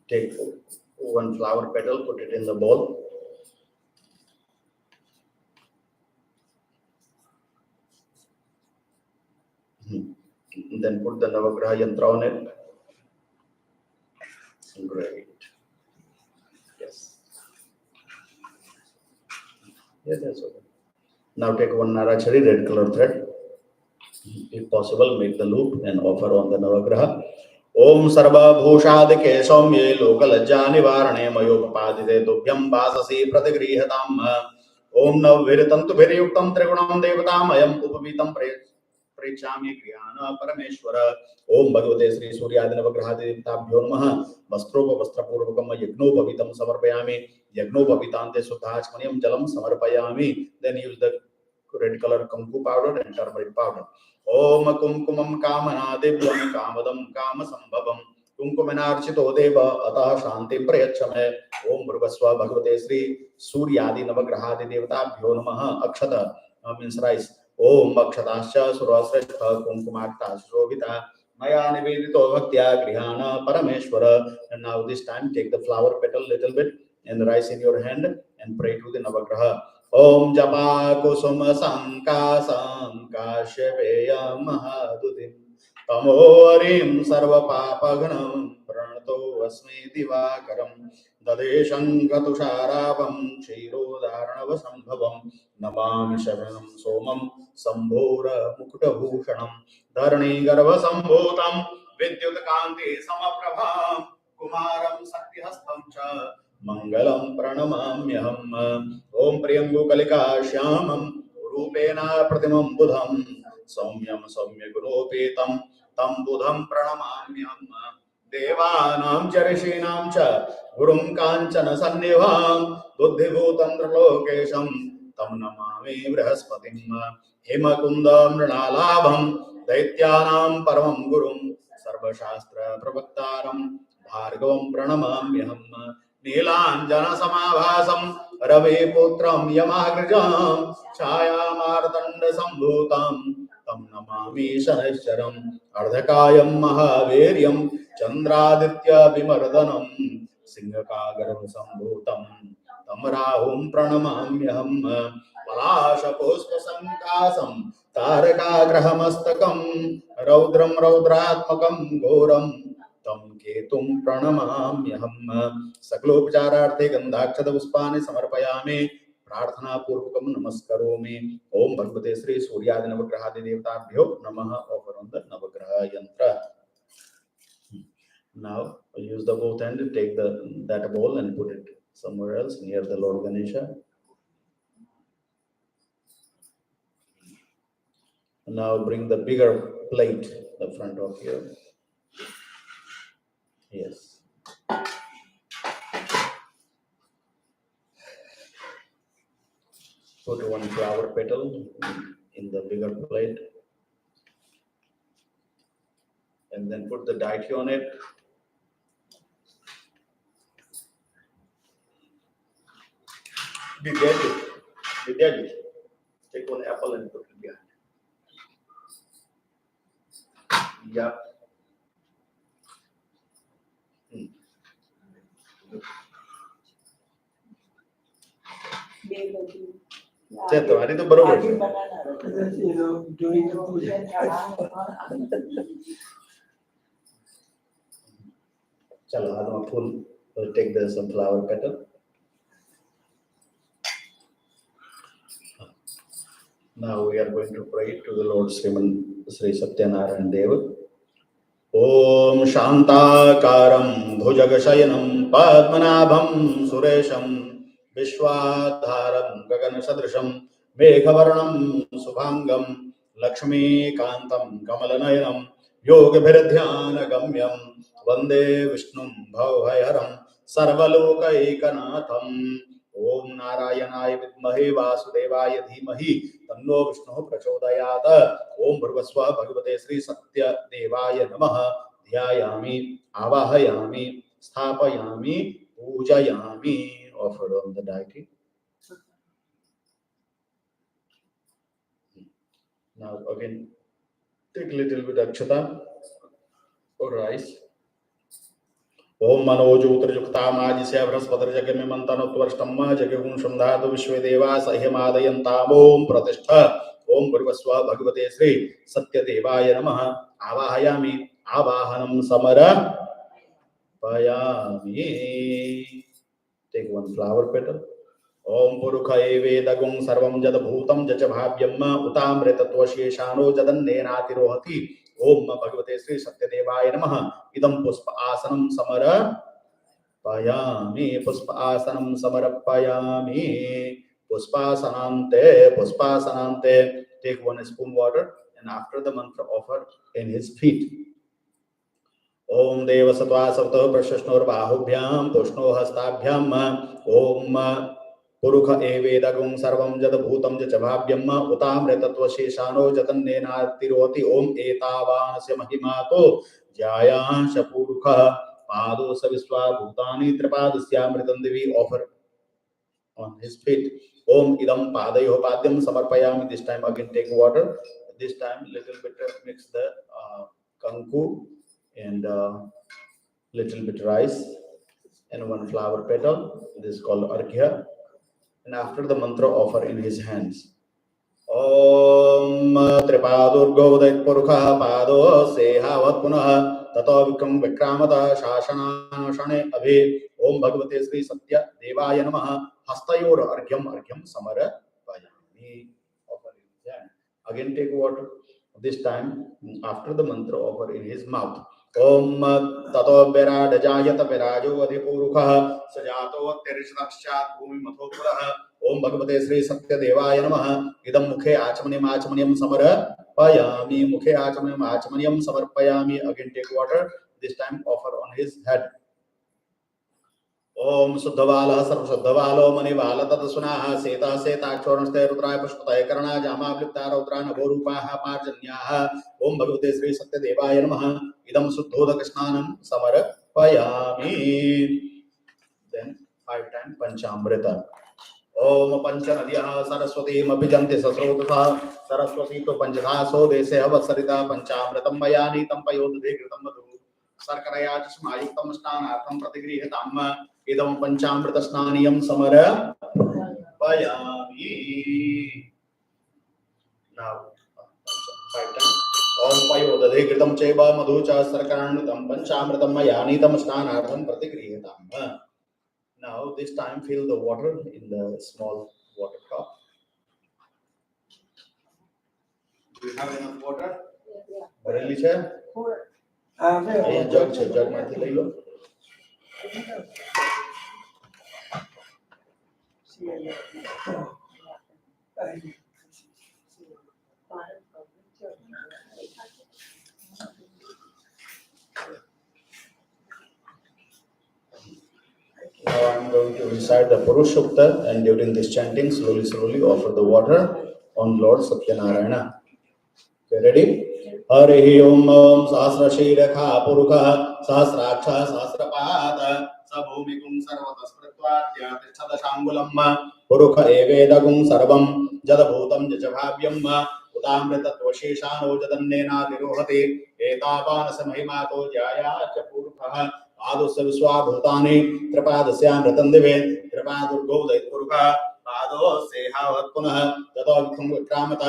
Take one flower petal, put it in the bowl. Then put the Navagraha Yantra on it. Great. Yes. Yes, that's okay. Now take one Narachari red color thread. If possible, make the loop and offer on the Navagraha. Om Sarva Bhushadike Somye Lokalajja Nivarane Mayopapadite Tubhyam Vasasi Pratigrihatam. Om Navviritantu Viriyuktam Trigunam Devatam Ayam Upavitam Prechami Grihana Parameshwara. Om Bhagavate Shri Suryadi Navagrahadi Devtabhyo Namaha. Vastropa Vastrapurvakam Yagnopavitam Samarpayami. Yagnopavitante Sudhachmaniyam Jalam Samarpayami. Then use the red color kumku powder and turmeric powder. Om kumkumam kamana divyam kamadam kama sambhavam kumkumanarchito deva ata shanti prayachame. Om bhurvasva bhagavate Shri Suryadi navagrahadi devatabhyo namaha. Akshata means rice. Om akshatascha surasrestha kumkumakta shobhita maya nivedito bhaktya grihana parameshwara. And now this time take the flower petal little bit and the rice in your hand and pray to the navagraha. Om Japa Kusuma Sankasam Kashyapeyam Mahadudim Tamovarim Sarva Papaganam Pranato Asmi Divakaram Dadesham Gatusharabam Kshirodharanava Sambhavam Namami Sharanam Somam Sambhora Mukta Bhushanam Dharani Garva Sambhotam Vidyut Kanti Samaprabham Kumaram Saktihastam Cha Mangalam Pranamamyaham. Om Priyangu Kalika Shyamam Rupena Pratimam Budham Saumyam Saumya Guropetam Tam Budham Pranamamyam. Devanam Charishinam Cha Gurum Kanchana Sannivham Buddhibhutam Lokesham Tam Namami Vrahaspatim Himakundam Ranalabham Daityanam Paramam Gurum Sarva Shastra Pravaktaram Bhargavam Pranamamyaham. Nilanjana Samabhasam Ravi Putram Yamagrijam Chayamartanda Sambhutam Tam Namami Shanishcharam Ardhakayam Mahaviryam Chandraditya Vimardanam Singhakagaram Sambhutam Tam Rahum Pranamamyaham Palasha Pushpa Sankasam Taraka Grahamastakam Raudram Raudratmakam Goram Tam Ketum Pranamamyaham. Saklopachararthe Gandhakshata Puspani Samarpayami. Prarthana Purvakam Namaskaromi. Om Bhagavate Shri Suryadi Navagrahadi Devtabhyo Namaha. Offer on the Navagraha Yantra. Now use the both hand to take that bowl and put it somewhere else near the Lord Ganesha. Now bring the bigger plate the front of you. Yes. Put one flower petal in the bigger plate. And then put the deity on it. Vidyaji, take one apple and put it behind. Yeah. तुम्हारी तो बरोबर है. You know, doing the puja. चलो आज फूल. We'll take the sunflower petal. Now we are going to pray to the Lord Shri Satyanarayana Deva. Om Shantakaram Bhujagashayinam Padmanabham Suresham Vishwadharam Gaganashadrisham Meghavarnam Subhangam Lakshmi Kantam Kamalanayanam Yogabhiradhyana Gamyam Vande Vishnum Bhavhayaram Sarvalokaikanaatham. Om Narayanaya Vidmahe Vasudevaya Dhimahi Tanno Vishnu Prachodayat. Om Bhurvasva Bhagavate Shri Satyanarayana Namaha Dhyayami Avahayami Sthapayami Pujayami. Offered on the deity. Now again, take a little bit akshata or rice. Om Manojutrijukta Jisya Brahspatra Jagame Mantanotvarshtamma Jagavun Shamdhatu Vishvedeva Sahyamadayantam Om Pratishtha. Om Bhurvasva Bhagavate Shri Satyadevaya Namaha Avahayami Avahanam Samara Payami. Take one flower petal. Om Purukhaye Vedagum Sarvam Jadabhutam Jachabhavyamma Utamritatvasheshano Jadannenati Rohati. Om Bhagavate Shri Satyadevaya Namaha. Idam Puspa Asanam Samara Payami. Puspa Asanam Samara Payami. Puspasanante, Puspasanante. Take 1 spoon water and after the mantra offer in his feet. Om Deva Satva Sapta Prashashnor Bahubhyam Pushno Hastabhyam. Om Purukha Evedagum Sarvam Jadabhutam Jachabhavyam Utamritattva Sheshano Jatannenati Om Etavanasya Mahimato Jaya Shapurukha Pado Saviswa Bhutani Tripadasya Mritandevi offer on his feet. Om idam padayo padyam samarpayami. This time again take water. This time little bit mix the kanku and little bit rice and 1 flower petal. This is called arghya. And after the mantra offer in his hands. Om Tripadur Dait Purukha Pado Sehavat Punah Tato Vikram Vikramata Shashana Shane Abhi. Om Bhagavate Shri Satya Devaya Namaha. Hastayor Argyam Samara Payami. Offer in his hand. Again take water. This time after the mantra offer in his mouth. Om Tato Bera Dajayata Berajo Adhipurukha Sajato Terishnakshat Bhumi Mathopuraha. Om Bhagavate Shri Satyadevaya Namaha. Idam Mukhe Achmanyam Samara Payami. Mukhe Achmanyam Samarpayami. Again take water. This time offer on his head. Om Suddhavala Sarvasuddhavalo Manivala Tatasuna Seta Seta Chornaste Rudraya Pushpataya Karana Jama Blipta Rudrana Borupaha Parjanyaha. Om Bhagavate Shri Satyadevaya Namaha. Idam Suddhoda Krishnanam Samara Payami. Then 5 times Panchamrita. Om Panchanadya Saraswati Mapijanti Sasrotha Saraswati to Panchadaso Dese Avasarita Panchamritam Mayani Tampayodhe Kritam Madhu Sarkaraya Chishmayuktam Stanatham Pratigrihitam Idam Panchamrita Snaniyam Samara Payami. Now 5 times. Om Payodhe Kritam Cheba Madhucha Sarkaranitam Panchamritam Mayani Tam Stanatham Pratigrihitam. Now this time fill the water in the small water cup. Do you have enough water? Bareli cha? Jug mathi lai lo. Now I am going to recite the Purushukta and during this chanting slowly offer the water on Lord Satyanarayana. Okay, ready? Harihi Om Sahasra Shiraka Purukha Sahasraksha Sahasrapata स भूमिगुं सर्वतस्पृत्वाद्य तिष्ठदशाङ्गुलम् पुरुष एवेदगुं सर्वं जदभूतं जभाव्यम् उतामृतत्वशेषानो जदन्नेनातिरोहति एतावानस महिमातो ज्याया च पूर्वः पादस्य विश्वाभूतानि त्रिपादस्यामृतं दिवे त्रिपादुर्गो दैत्पुरुषः पादोस्येहावत् पुनः ततो विखुं विक्रामत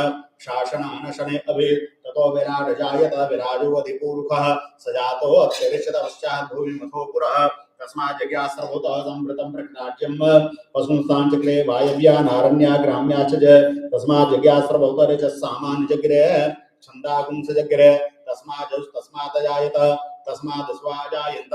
शासनानशने अभि ततो विराजजायत विराजो अधिपूरुषः सजातो अत्यरिषदपश्चात् भूमिमथो पुरः तस्मात् जज्ञासर्वतः संवृतं प्रज्ञाज्यं पशुंस्तां चक्रे वायव्या नारण्या ग्राम्या च तस्मात् जज्ञासर्वतः च सामान्य चक्रे छन्दागुंस चक्रे तस्मात् अजायत तस्मात् स्वाजायन्त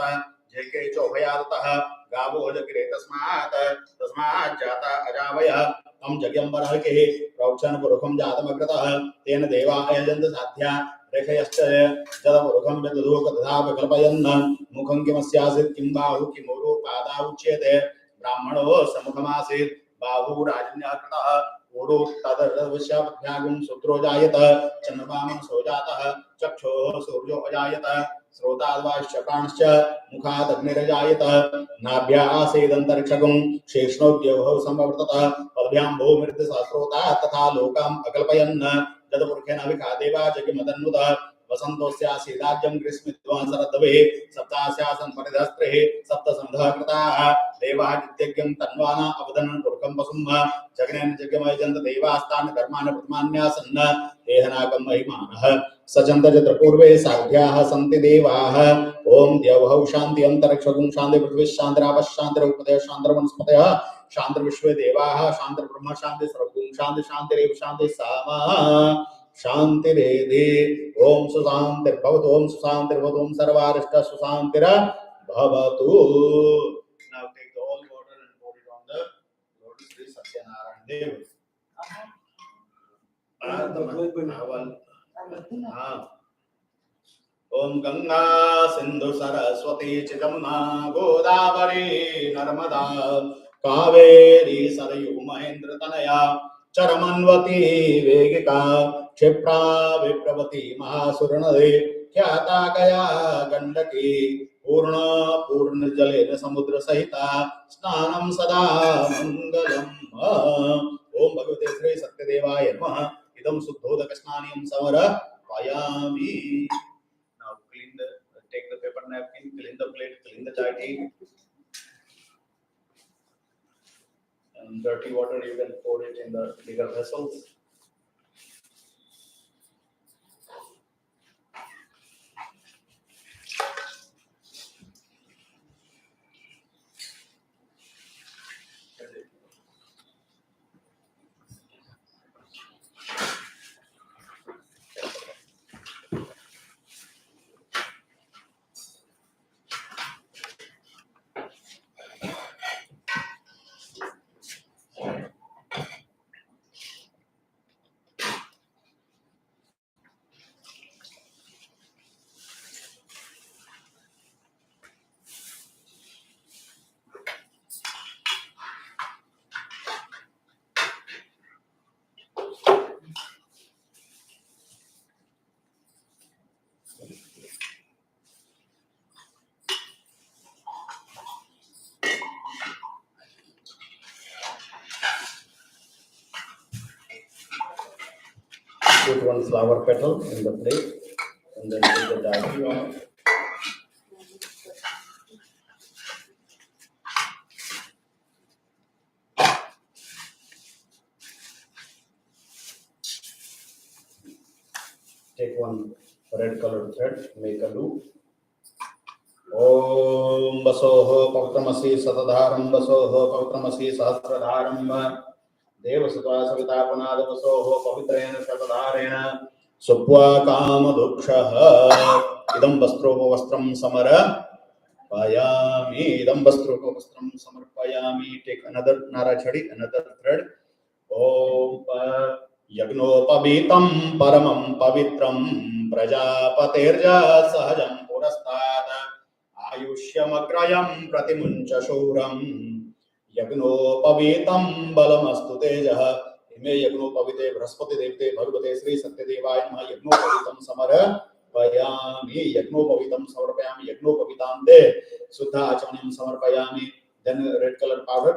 जेके चोभयातः गावो जग्रे तस्मात् जाता अजावयः तं जग्यम्बरहरिः प्रोक्षण पुरुषं जातमग्रतः तेन देवा अयजन्त साध्या रेखयश्च जदपुरुषं विदधूक तथा विकल्पयन् मुखं किमस्यासीत् किं बाहु किमुरु पादा उच्यते ब्राह्मणो समुखमासीत् बाहुराजन्यः कृतः ऊरु तदर्वश्याभ्यागुं सूत्रो जायत चन्द्रमामनसो जातः चक्षुः सूर्यो अजायत श्रोताद्वाश्च प्राणश्च मुखादग्निरजायत नाभ्या आसीदन्तरिक्षगुं शेषणोद्योगौ संवर्ततः पद्भ्यां भूमिर्दिशस्रोता तथा लोकाम् अकल्पयन् जदपुरुषेण विखादेवा जगिमदन्नुतः वसन्तोऽस्यासीदाज्यं ग्रीष्मविद्वांसरद्भवे सप्तास्यासन् परिधस्त्रिः सप्तसन्धः कृताः देवाः नित्यज्ञं तन्वाना अवदन् पुरुषं वसुं जग्नेन जग्यमयजन्त देवास्तान् कर्माणि प्रथमान्यासन् देहनागं महिमानः सचन्त चतुर्पूर्वे साध्याः सन्ति देवाः ओम द्यौः शान्ति अन्तरिक्षगुं शान्ति पृथ्वी शान्तिरापः शान्तिरुपदयः शान्तिर्वनस्पतयः शान्तिर्विश्वे देवाः शान्तिर्ब्रह्म शान्ति सर्वगुं शान्ति शान्तिरेव शान्ति सामा शान्तिरेधि ओम सुशान्तिर्भवतु ओम सुशान्तिर्भवतु ओम सर्वारिष्ट सुशान्तिर्भवतु. Now take the whole water and pour it on the Lord Shri Satyanarayana Dev. ओम गंगा सिंधु सरस्वती च जमुना गोदावरी नर्मदा कावेरी सरयू महेंद्र तनया चरमन्वती वेगिका क्षिप्रा विप्रवती महासुरनदी ख्याता गया गंडकी पूर्ण जलेन समुद्र सहिता स्नानं सदा मंगलम. ओम भगवते श्री सत्यदेवाय नमः. इदं शुद्धोदक स्नानियं समर्पयामि. Now take the paper napkin, clean the plate, clean the jati. And dirty water you can pour it in the bigger vessels. Put one flower petal in the plate and then put the jati on it. Take one red colored thread, make a loop. Om Vasoho Pavitramasi Satadharam Vasoho Pavitramasi Sahasradharam Devasutva Savitapanada Vasoho Pavitrena Satadharena Supva Kama Dukshaha Idam Vastropo Vastram Samarapayami. Idam Vastropo Vastram Samarapayami. Take another Narachadi, another thread. Om Yagnopavitam Paramam Pavitram Prajapatirja Sahajam Purastat Ayushyamagrayam Pratimuncha Shuram Yagnopavitam Balamastu Tejaha. Ime Yagnopavite Brahaspati Devte Bhagavate Shri Satyadevaya Namaha. Yagnopavitam Samarapayami. समर्पयामि यज्ञोपवीतं समर्पयामि यज्ञोपवीतान्ते शुद्धाचमनीं समर्पयामि then red color powder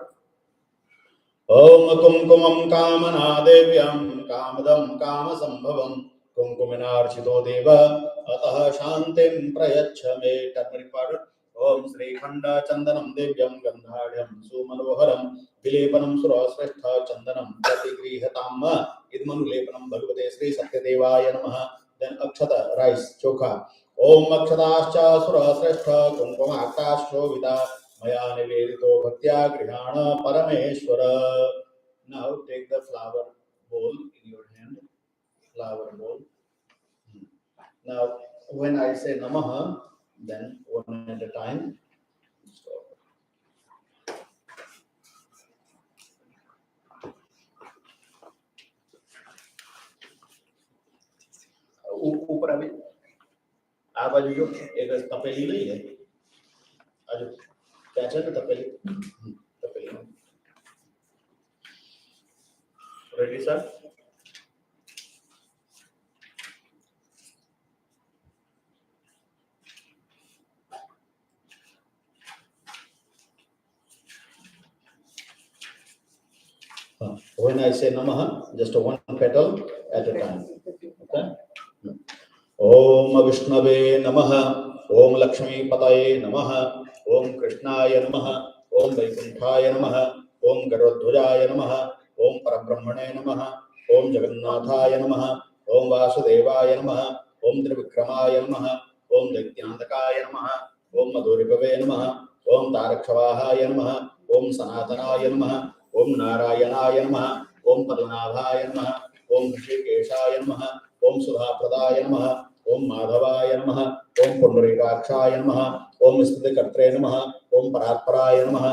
ओम कुंकुमं कामनादेव्यं कामदं कामसंभवं कुंकुमिनार्चितो देव अतः शान्तिं प्रयच्छ मे turmeric powder ओम श्रीखंड चंदनं देव्यं गंधाढ्यं सुमनोहरं विलेपनं सुरश्रेष्ठ चंदनं प्रतिगृह्यताम् इदमनुलेपनं भगवते श्री सत्यदेवाय नमः then अक्षत rice चोखा ओम अक्षताश्च सुरश्रेष्ठ कुंकुमाक्ताशोभिता मया निवेदितो भक्त्या गृहाण परमेश्वर. Now take the flower bowl in your hand. Flower bowl. Now when I say Namaha, then one at a time. Stop. ऊपर अभी आप आज जो एक तपेली नहीं है आज क्या चल तपेली तपेली ready sir when I say Namaha, just one petal at a time. Okay. ओम विष्णवे नमः ओम लक्ष्मी पतये नमः ओम कृष्णाय नमः ओम वैकुंठाय नमः ओम गरुड़ध्वजाय नमः ओम परब्रह्मणे नमः ओम जगन्नाथाय नमः ओम वासुदेवाय नमः ओम त्रिविक्रमाय नमः ओम दैत्यान्तकाय नमः ओम मधुरिपवे नमः ओम तारक्षवाहाय नमः ओम सनातनाय नमः ओम नारायणाय नमः ओम पद्मनाभाय नमः ओम ऋषिकेशाय नमः ओम सुधाप्रदाय नमः ओम माधवाय नमः ओम पुंडरीकाक्षाय नमः ओम स्तुतिकर्त्रे नमः ओम परात्पराय नमः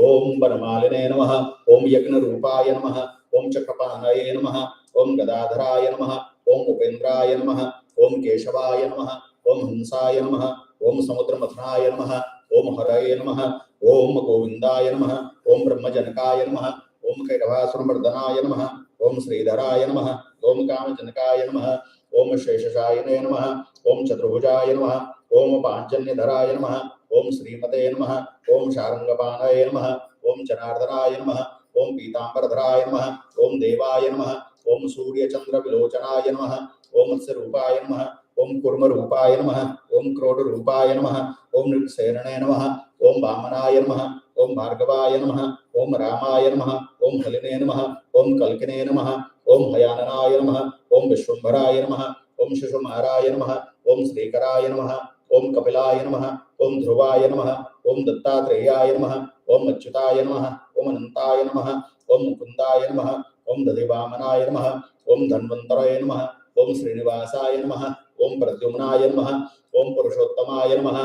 ओम वनमालिने नमः ओम यज्ञरूपाय नमः ओम चक्रपाणये नमः ओम गदाधराय नमः ओम उपेन्द्राय नमः ओम केशवाय नमः ओम हंसाय नमः ओम समुद्रमथनाय नमः ओम हरये नमः ओम गोविंदाय नमः ओम ब्रह्मजनकाय नमः ओम कैटभासुरमर्दनाय नमः ओम श्रीधराय नमः ओम कामजनकाय नमः ओम शेषशायिने नमः ओम चतुर्भुजाय नमः ओम पांचजन्यधराय नमः ओम श्रीमते नमः ओम शारंगपाणये नमः ओम जनार्दनाय नमः ओम पीतांबरधराय नमः ओम देवाय नमः ओम सूर्यचंद्रविलोचनाय नमः ओम मत्स्यरूपाय नमः ओम कूर्मरूपाय नमः ओम क्रोडरूपाय नमः ओम नृगसेनने नमः ओम वामनाय नमः ओम भार्गवाय नमः ओम रामाय नमः ओम हलिने नमः ओम कल्किने नमः ओम हयाननाय नमः ओम विश्वम्भराय नमः ओम शिशुमाराय नमः ओम श्रीकराय नमः ओम कपिलाय नमः ओम ध्रुवाय नमः ओम दत्तात्रेयाय नमः ओम अच्युताय नमः ओम अनंताय नमः ओम मुकुंदाय नमः ओम दधिवामनाय नमः ओम धन्वन्तराय नमः ओम श्रीनिवासाय नमः ओम प्रद्युम्नाय नमः ओम पुरुषोत्तमाय नमः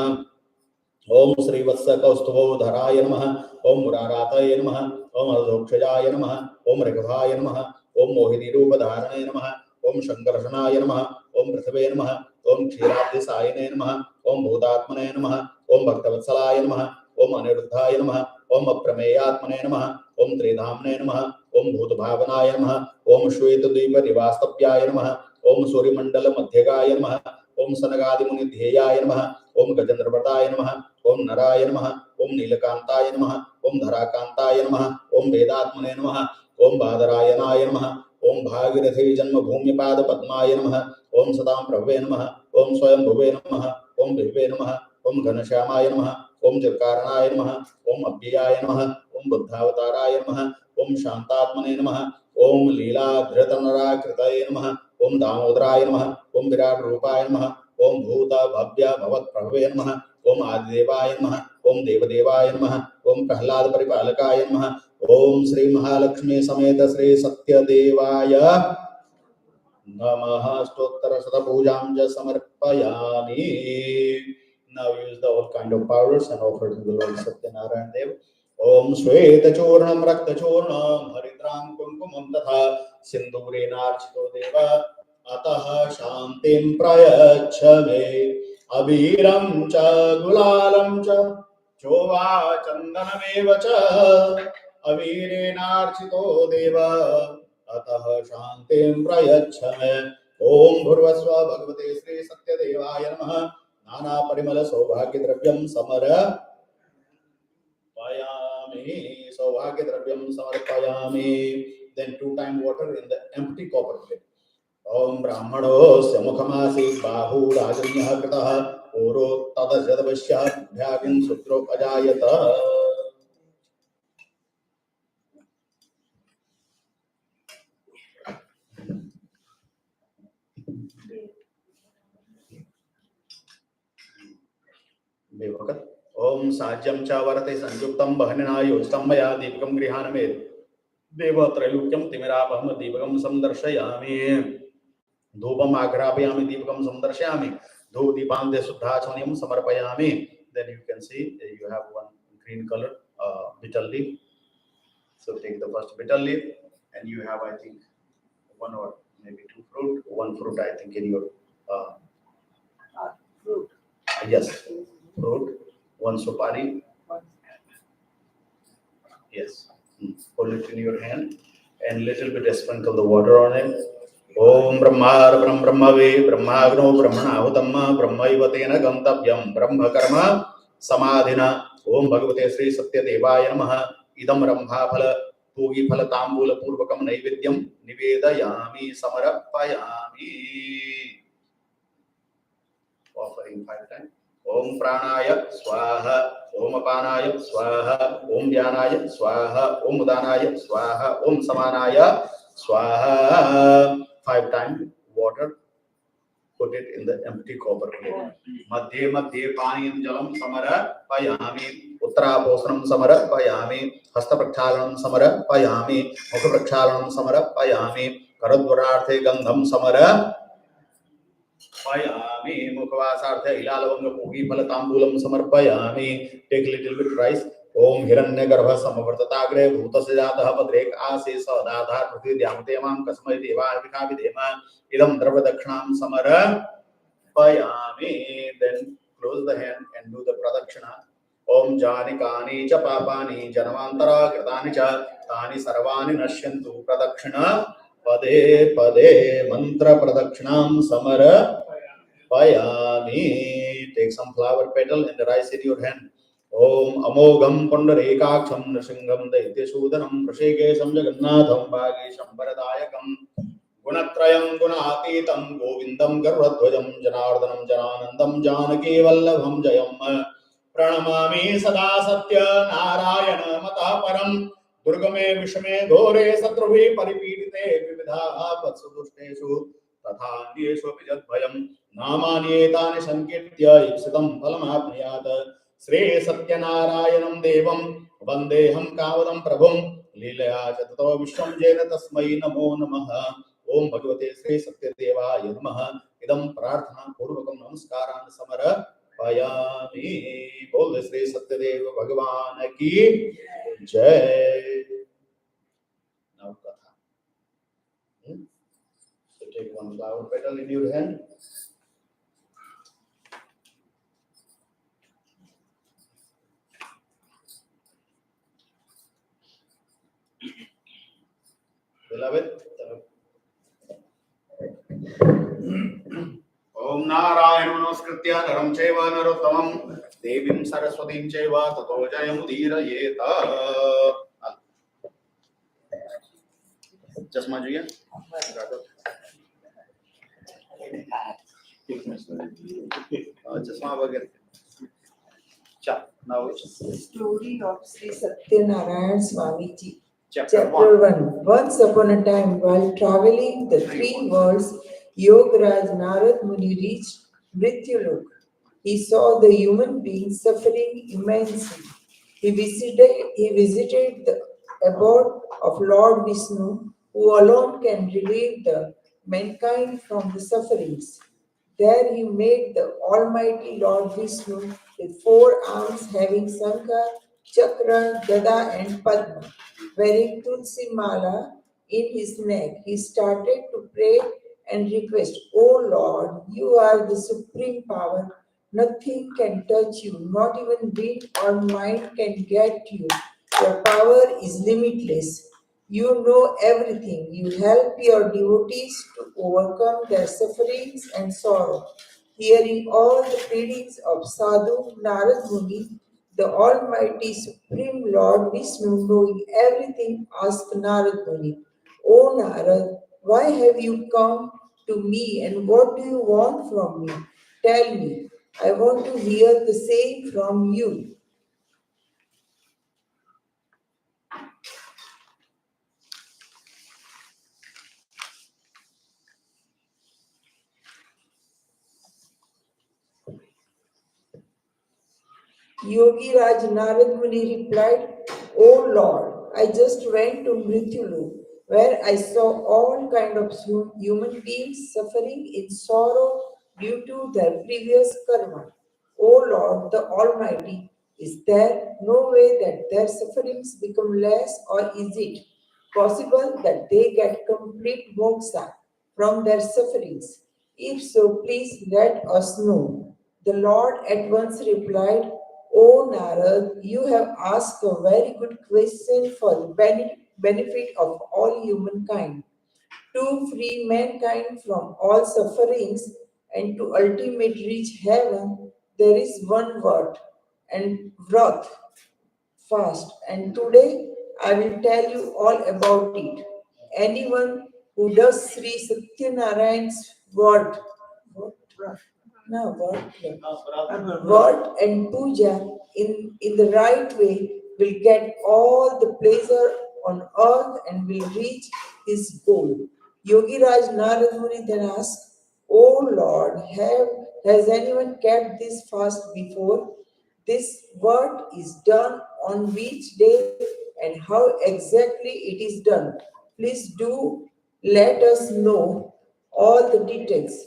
ओम श्रीवत्स कौस्तुभोधराय नमः ओम मुरारातये नमः ओम अधोक्षजाय नमः ओम ऋगभाय नमः ओम मोहिनी रूपधारणे नमः ओम शंकरशनाय नमः ओम पृथ्वे नमः ओम क्षीराब्धिसायिने नमः ओम भूतात्मने नमः ओम भक्तवत्सलाय नमः ओम अनिरुद्धाय नमः ओम अप्रमेयात्मने नमः ओम त्रिधाम्ने नमः ओम भूतभावनाय नमः ओम श्वेतद्वीपनिवास्तव्याय नमः ओम सूर्यमण्डलमध्यगाय नमः ओम सनगादिमुनिध्येयाय नमः ओम गजेन्द्रव्रताय नमः ओम नराय नमः ओम नीलकांताय नमः ओम धराकांताय नमः ओम वेदात्मने नमः ओम बादरायणाय नमः ओम भागीरथी जन्मभूमिपाद पद्माय नमः ओम सदां प्रभवे नमः ओम स्वयंभुवे नमः ओम विभवे नमः ओम घनश्यामाय नमः ओम जलकारणाय नमः ओम अव्ययाय नमः ओम बुद्धावताराय नमः ओम शांतात्मने नमः ओम लीलाधृतनराकृतये नमः ओम दामोदराय नमः ओम विराट रूपाय नमः ओम भूत भव्य भवत्प्रभवे नमः ओम आदिदेवाय नमः ओम देवदेवाय नमः ओम प्रह्लाद परिपालकाय नमः ओम श्री महालक्ष्मी समेत श्री सत्यदेवाय नमः स्तोत्र शतपूजां च समर्पयामि. Now use the all kind of powders and offer to the Lord Satyanarayana Dev. ओम श्वेतचूर्णं रक्तचूर्णं हरिद्रां कुङ्कुमं तथा सिन्दूरेणार्चितो देव अतः शान्तिं प्रयच्छ मे अबीरं च गुलालं च चोवा चन्दनमेव च अबीरेणार्चितो देव अतः शान्तिं प्रयच्छ मे ओम भूर्भुवस्व भगवते श्री सत्यदेवाय नमः नाना परिमल सौभाग्य द्रव्यम समर्पयामि सौभाग्य द्रव्यम समर्पयामि. Then 2 times water in the empty copper plate. ओम ब्राह्मणोऽस्य मुखमासीत् बाहुराजन्यः कृतः पूरो तदजदवश्यः भ्यागिन् शूद्रो अजायत. ओम साज्यं च वरते संयुक्तं बहनिना योजितं मया दीपकं गृहाणमे देवत्रैलोक्यं तिमिरापहं दीपकं संदर्शयामि. धूपम् आघ्रापयामि दीपकं संदर्शयामि. धूप दीपान्ते शुद्धाचमनीयं समर्पयामि. Then you can see you have one green color betel leaf. So take the first betel leaf and you have I think one or maybe 2 fruit. One fruit I think in your Fruit. yes, fruit. One supari. Yes. Hold it in your hand and little bit sprinkle the water on it. Om Brahma Brahmave Brahmagno Brahmanahutam Brahmaiva Tena Gantavayam Brahma Karma Samadhina. Om Bhagavate Shri Satyadevaya Namaha. Idam Brahma Phala Pugi Phala Tambula Purvakam Naivedyam Nivedayami Samarapayami. Offering 5 times. Om Pranaya Swaha, Om Apanaya Swaha, Om Dhyanaya Swaha, Om Udanaya Swaha, Om Samanaya Swaha. 5 times water, put it in the empty copper plate. Madhye Madhye Paniyam Jalam Samarapayami, Uttarapostram Samarapayami, Hasta Prakshalanam Samarapayami, Mukha Prakshalanam Samarapayami, Karadvararthe Gandham Samarapayami. मुखवासार्थे इलालवंग पूगी फल तांबूलम समर्पयामि. Take little bit rice. ओम हिरण्यगर्भ समवर्तताग्रे भूतस्य जातः पद्रेक आसे सदाधार पृथ्वी द्यामते मां कस्मै देवाय विकाविधेम इदं द्रव्य दक्षिणां समर्पयामि. Then close the hand and do the pradakshina. ओम जानिकानि च पापानि जन्मान्तरा कृतानि च तानि सर्वाणि नश्यन्तु प्रदक्षिणा पदे पदे मंत्र प्रदक्षिणां समर्पयामि. Take some flower petal and the rice in your hand. Om Amogam Pundarekaksham Nrsingham Daityasudanam Prashekesam Jagannathan Bhagesham Varadayakam Gunatrayam Gunatitam Govindam Garvadhvajam Janardhanam Jananandam Janaki Vallabham Jayam Pranamami Sada Satya Narayana Mataparam Durgame Vishame Dhore Satruvi Paripidite Vividha Vatsudushteshu Tatha Nyeshu Pijadbhayam Namanyetani Sankirtya Ipsitam Phalamapniyat Shri Satyanarayanam Devam Vandeham Kavadam Prabhum Leelaya Chatato Vishwam Jena Tasmai Namo Namaha. Om Bhagavate Shri Satyadevaya Namaha. Idam Prarthana Purvakam Namaskaran Samarapayami. Bol Shri Satyadeva Bhagavan Ki Jai. Now Katha. So take one flower petal in your hand. Beloved, Om Narayana Namaskritya Naram Chaiva Narottamam Devim Saraswatim Chaiva Tato Jayamudhirayeta. Chasma Jiya? Chasma Bagar. Cha, now Story of Sri Satyanarayana Swamiji. chapter 1. Chapter 1. Once upon a time, while traveling the 3 worlds, Yogaraj Narad Muni reached Mrityulok. He saw the human beings suffering immensely. He visited the abode of Lord Vishnu, who alone can relieve the mankind from the sufferings. There he met the Almighty Lord Vishnu with 4 arms having Sankha, Chakra, Gada and Padma. Wearing Tulsi Mala in his neck, he started to pray and request, "O Lord, you are the supreme power. Nothing can touch you, not even wind or mind can get you. Your power is limitless. You know everything. You help your devotees to overcome their sufferings and sorrow. Hearing all the pleadings of Sadhu Narad Muni, the Almighty Supreme Lord Vishnu, knowing everything, asked Narad Muni, O Narad, why have you come to me and what do you want from me? Tell me. I want to hear the same from you. Yogi Raj Narad Muni replied, O Lord, I just went to Mrityulu, where I saw all kind of human beings suffering in sorrow due to their previous karma. O Lord, the Almighty, is there no way that their sufferings become less, or is it possible that they get complete moksha from their sufferings? If so, please let us know. The Lord at once replied, O Narad, you have asked a very good question for the benefit of all humankind. To free mankind from all sufferings and to ultimately reach heaven, there is one word and wrath fast. And today I will tell you all about it. Anyone who does Sri Satyanarayana's word, word and puja in the right way will get all the pleasure on earth and will reach his goal. Yogi Raj Narad Muni then asked, O Lord, has anyone kept this fast before? This work is done on which day and how exactly it is done. Please do let us know all the details.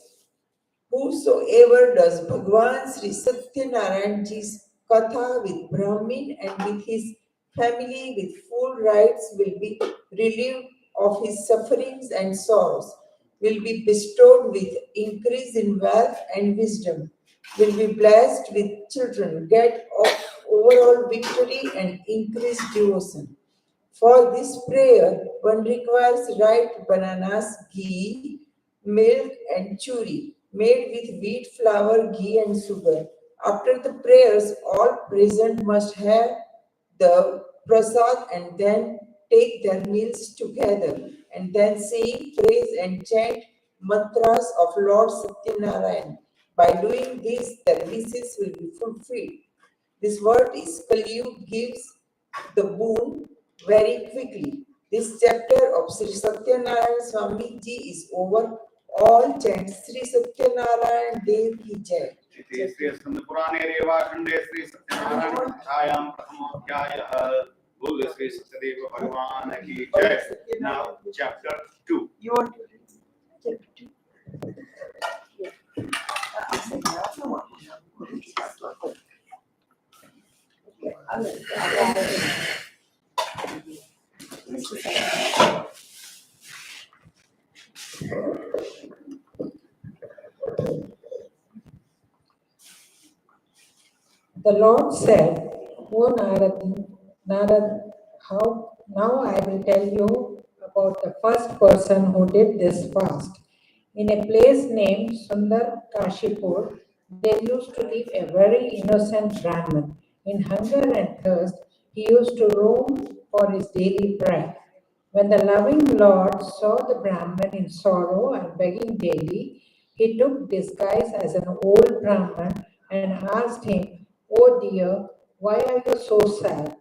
Whosoever does Bhagwan Sri Satyanarayana Ji's Katha with Brahmin and with his family with full rights will be relieved of his sufferings and sorrows, will be bestowed with increase in wealth and wisdom, will be blessed with children, get overall victory and increased devotion. For this prayer, one requires right bananas, ghee, milk, and churi, made with wheat flour, ghee, and sugar. After the prayers, all present must have the prasad and then take their meals together and then sing, praise, and chant mantras of Lord Satyanarayan. By doing this, their wishes will be fulfilled. This word is Kaliyug gives the boon very quickly. This chapter of Sri Satyanarayan Swami Ji is over. All chant Sri Satyanarayan Dev Ki Jai. इति श्री स्कंदपुराणे रेवाखंडे श्री सत्यनारायण कथायां प्रथमोऽध्यायः बोल श्री सत्यदेव भगवान की जय. Now chapter 2. You want to read chapter 2? The Lord said, O Narad, now I will tell you about the first person who did this fast. In a place named Sundar Kashipur, there used to live a very innocent Brahmin. In hunger and thirst, he used to roam for his daily bread. When the loving Lord saw the Brahmin in sorrow and begging daily, he took disguise as an old Brahmin and asked him, Oh dear, why are you so sad?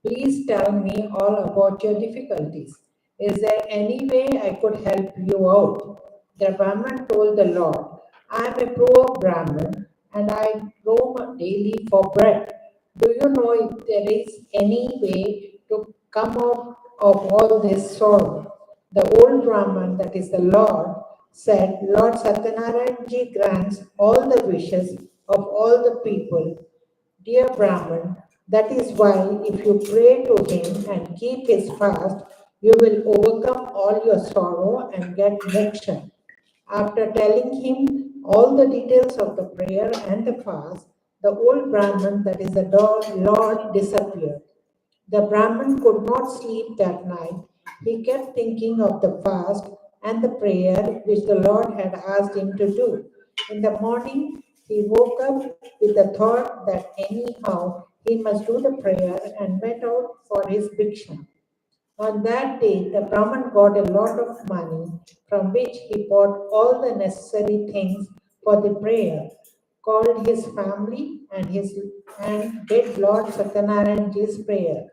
Please tell me all about your difficulties. Is there any way I could help you out? The Brahmin told the Lord, I am a poor Brahmin and I roam daily for bread. Do you know if there is any way to come out of all this sorrow? The old Brahman, that is the Lord, said, Lord Satyanarayana Ji grants all the wishes of all the people. Dear Brahman, that is why if you pray to him and keep his fast, you will overcome all your sorrow and get moksha. After telling him all the details of the prayer and the fast, the old Brahman, that is the Lord, disappeared. The Brahmin could not sleep that night. He kept thinking of the fast and the prayer which the Lord had asked him to do. In the morning, he woke up with the thought that anyhow he must do the prayer and went out for his bhiksha. On that day, the Brahman got a lot of money from which he bought all the necessary things for the prayer, called his family and did Lord Satyanarayana's prayer.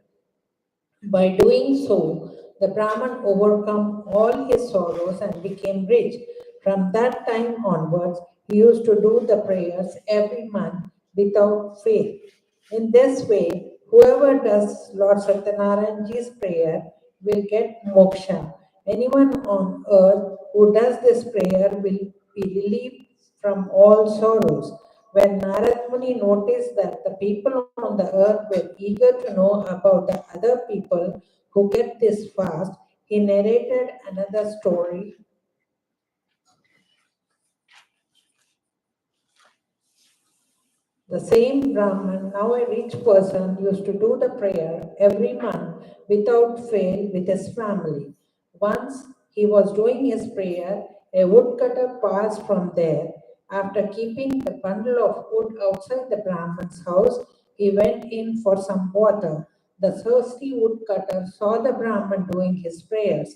By doing so, the Brahman overcome all his sorrows and became rich. From that time onwards, he used to do the prayers every month without fail. In this way, whoever does Lord Satyanarayana's prayer will get moksha. Anyone on earth who does this prayer will be relieved from all sorrows. When Narad Muni noticed that the people on the earth were eager to know about the other people who kept this fast, he narrated another story. The same Brahman, now a rich person, used to do the prayer every month without fail with his family. Once he was doing his prayer, a woodcutter passed from there. After keeping the bundle of wood outside the Brahman's house, he went in for some water. The thirsty woodcutter saw the Brahman doing his prayers.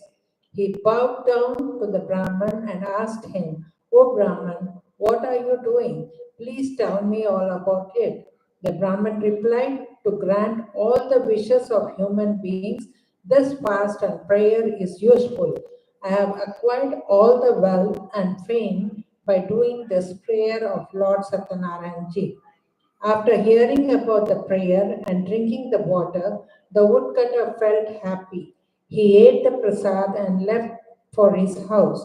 He bowed down to the Brahman and asked him, "O Brahman, what are you doing? Please tell me all about it." The Brahman replied, "To grant all the wishes of human beings, this fast and prayer is useful. I have acquired all the wealth and fame by doing this prayer of Lord Satyanarayana Ji." After hearing about the prayer and drinking the water, the woodcutter felt happy. He ate the prasad and left for his house.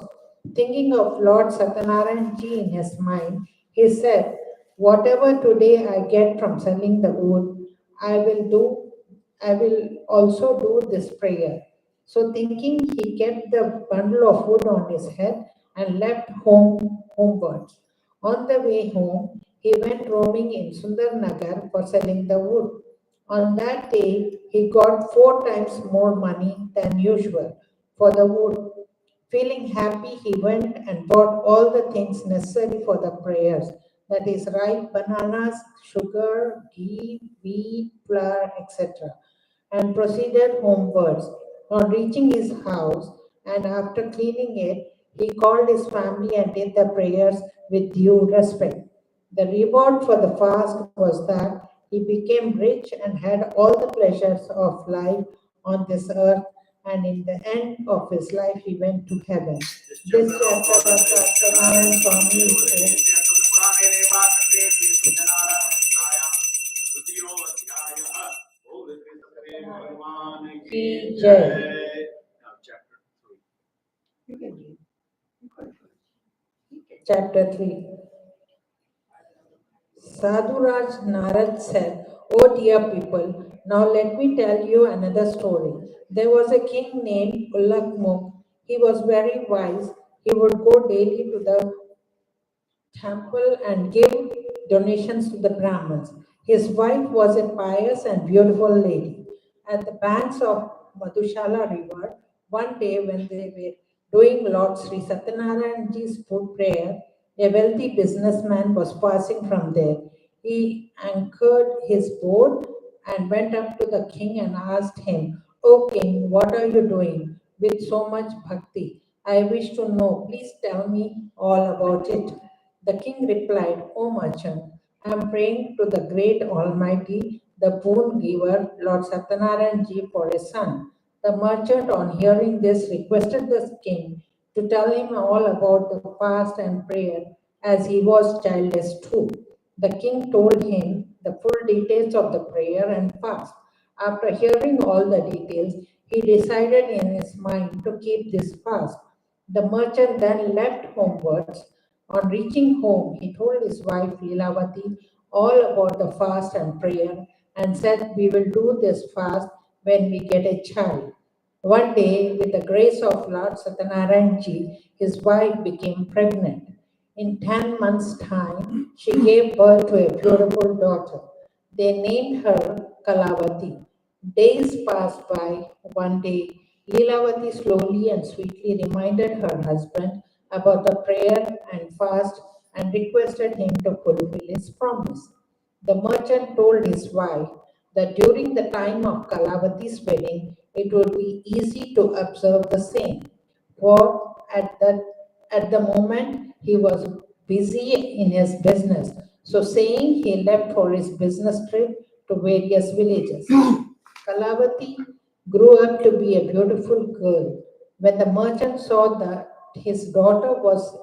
Thinking of Lord Satyanarayana Ji in his mind, he said, "Whatever today I get from selling the wood, I will do, I will also do this prayer." So thinking, he kept the bundle of wood on his head and left homewards. On the way home, he went roaming in Sundarnagar for selling the wood. On that day, he got 4 times more money than usual for the wood. Feeling happy, he went and bought all the things necessary for the prayers, that is, ripe bananas, sugar, ghee, wheat, flour, etc., and proceeded homewards. On reaching his house, and after cleaning it, he called his family and did the prayers with due respect. The reward for the fast was that he became rich and had all the pleasures of life on this earth, and in the end of his life, he went to heaven. This chapter of Satyanarayana Swami is Ki Jai. Now, chapter 3. You can read. Chapter 3. Sadhuraj Narad said, "O dear people, now let me tell you another story. There was a king named Ulakmuk. He was very wise. He would go daily to the temple and give donations to the Brahmins. His wife was a pious and beautiful lady. At the banks of Madhushala river, one day when they were doing Lord Sri Satyanarayana's food prayer, a wealthy businessman was passing from there. He anchored his boat and went up to the king and asked him, "O king, what are you doing with so much bhakti? I wish to know. Please tell me all about it." The king replied, "O merchant, I am praying to the great Almighty, the boon giver, Lord Satyanarayana Ji, for a son." The merchant, on hearing this, requested the king to tell him all about the fast and prayer, as he was childless too. The king told him the full details of the prayer and fast. After hearing all the details, he decided in his mind to keep this fast. The merchant then left homewards. On reaching home, he told his wife Lilavati all about the fast and prayer and said, "We will do this fast when we get a child." One day, with the grace of Lord Satyanarayana Ji, his wife became pregnant. In 10 months' time, she gave birth to a beautiful daughter. They named her Kalavati. Days passed by. One day, Leelavati slowly and sweetly reminded her husband about the prayer and fast and requested him to fulfill his promise. The merchant told his wife that during the time of Kalavati's wedding, it would be easy to observe the same, for at the moment he was busy in his business. So saying, he left for his business trip to various villages. Kalavati grew up to be a beautiful girl. When the merchant saw that his daughter was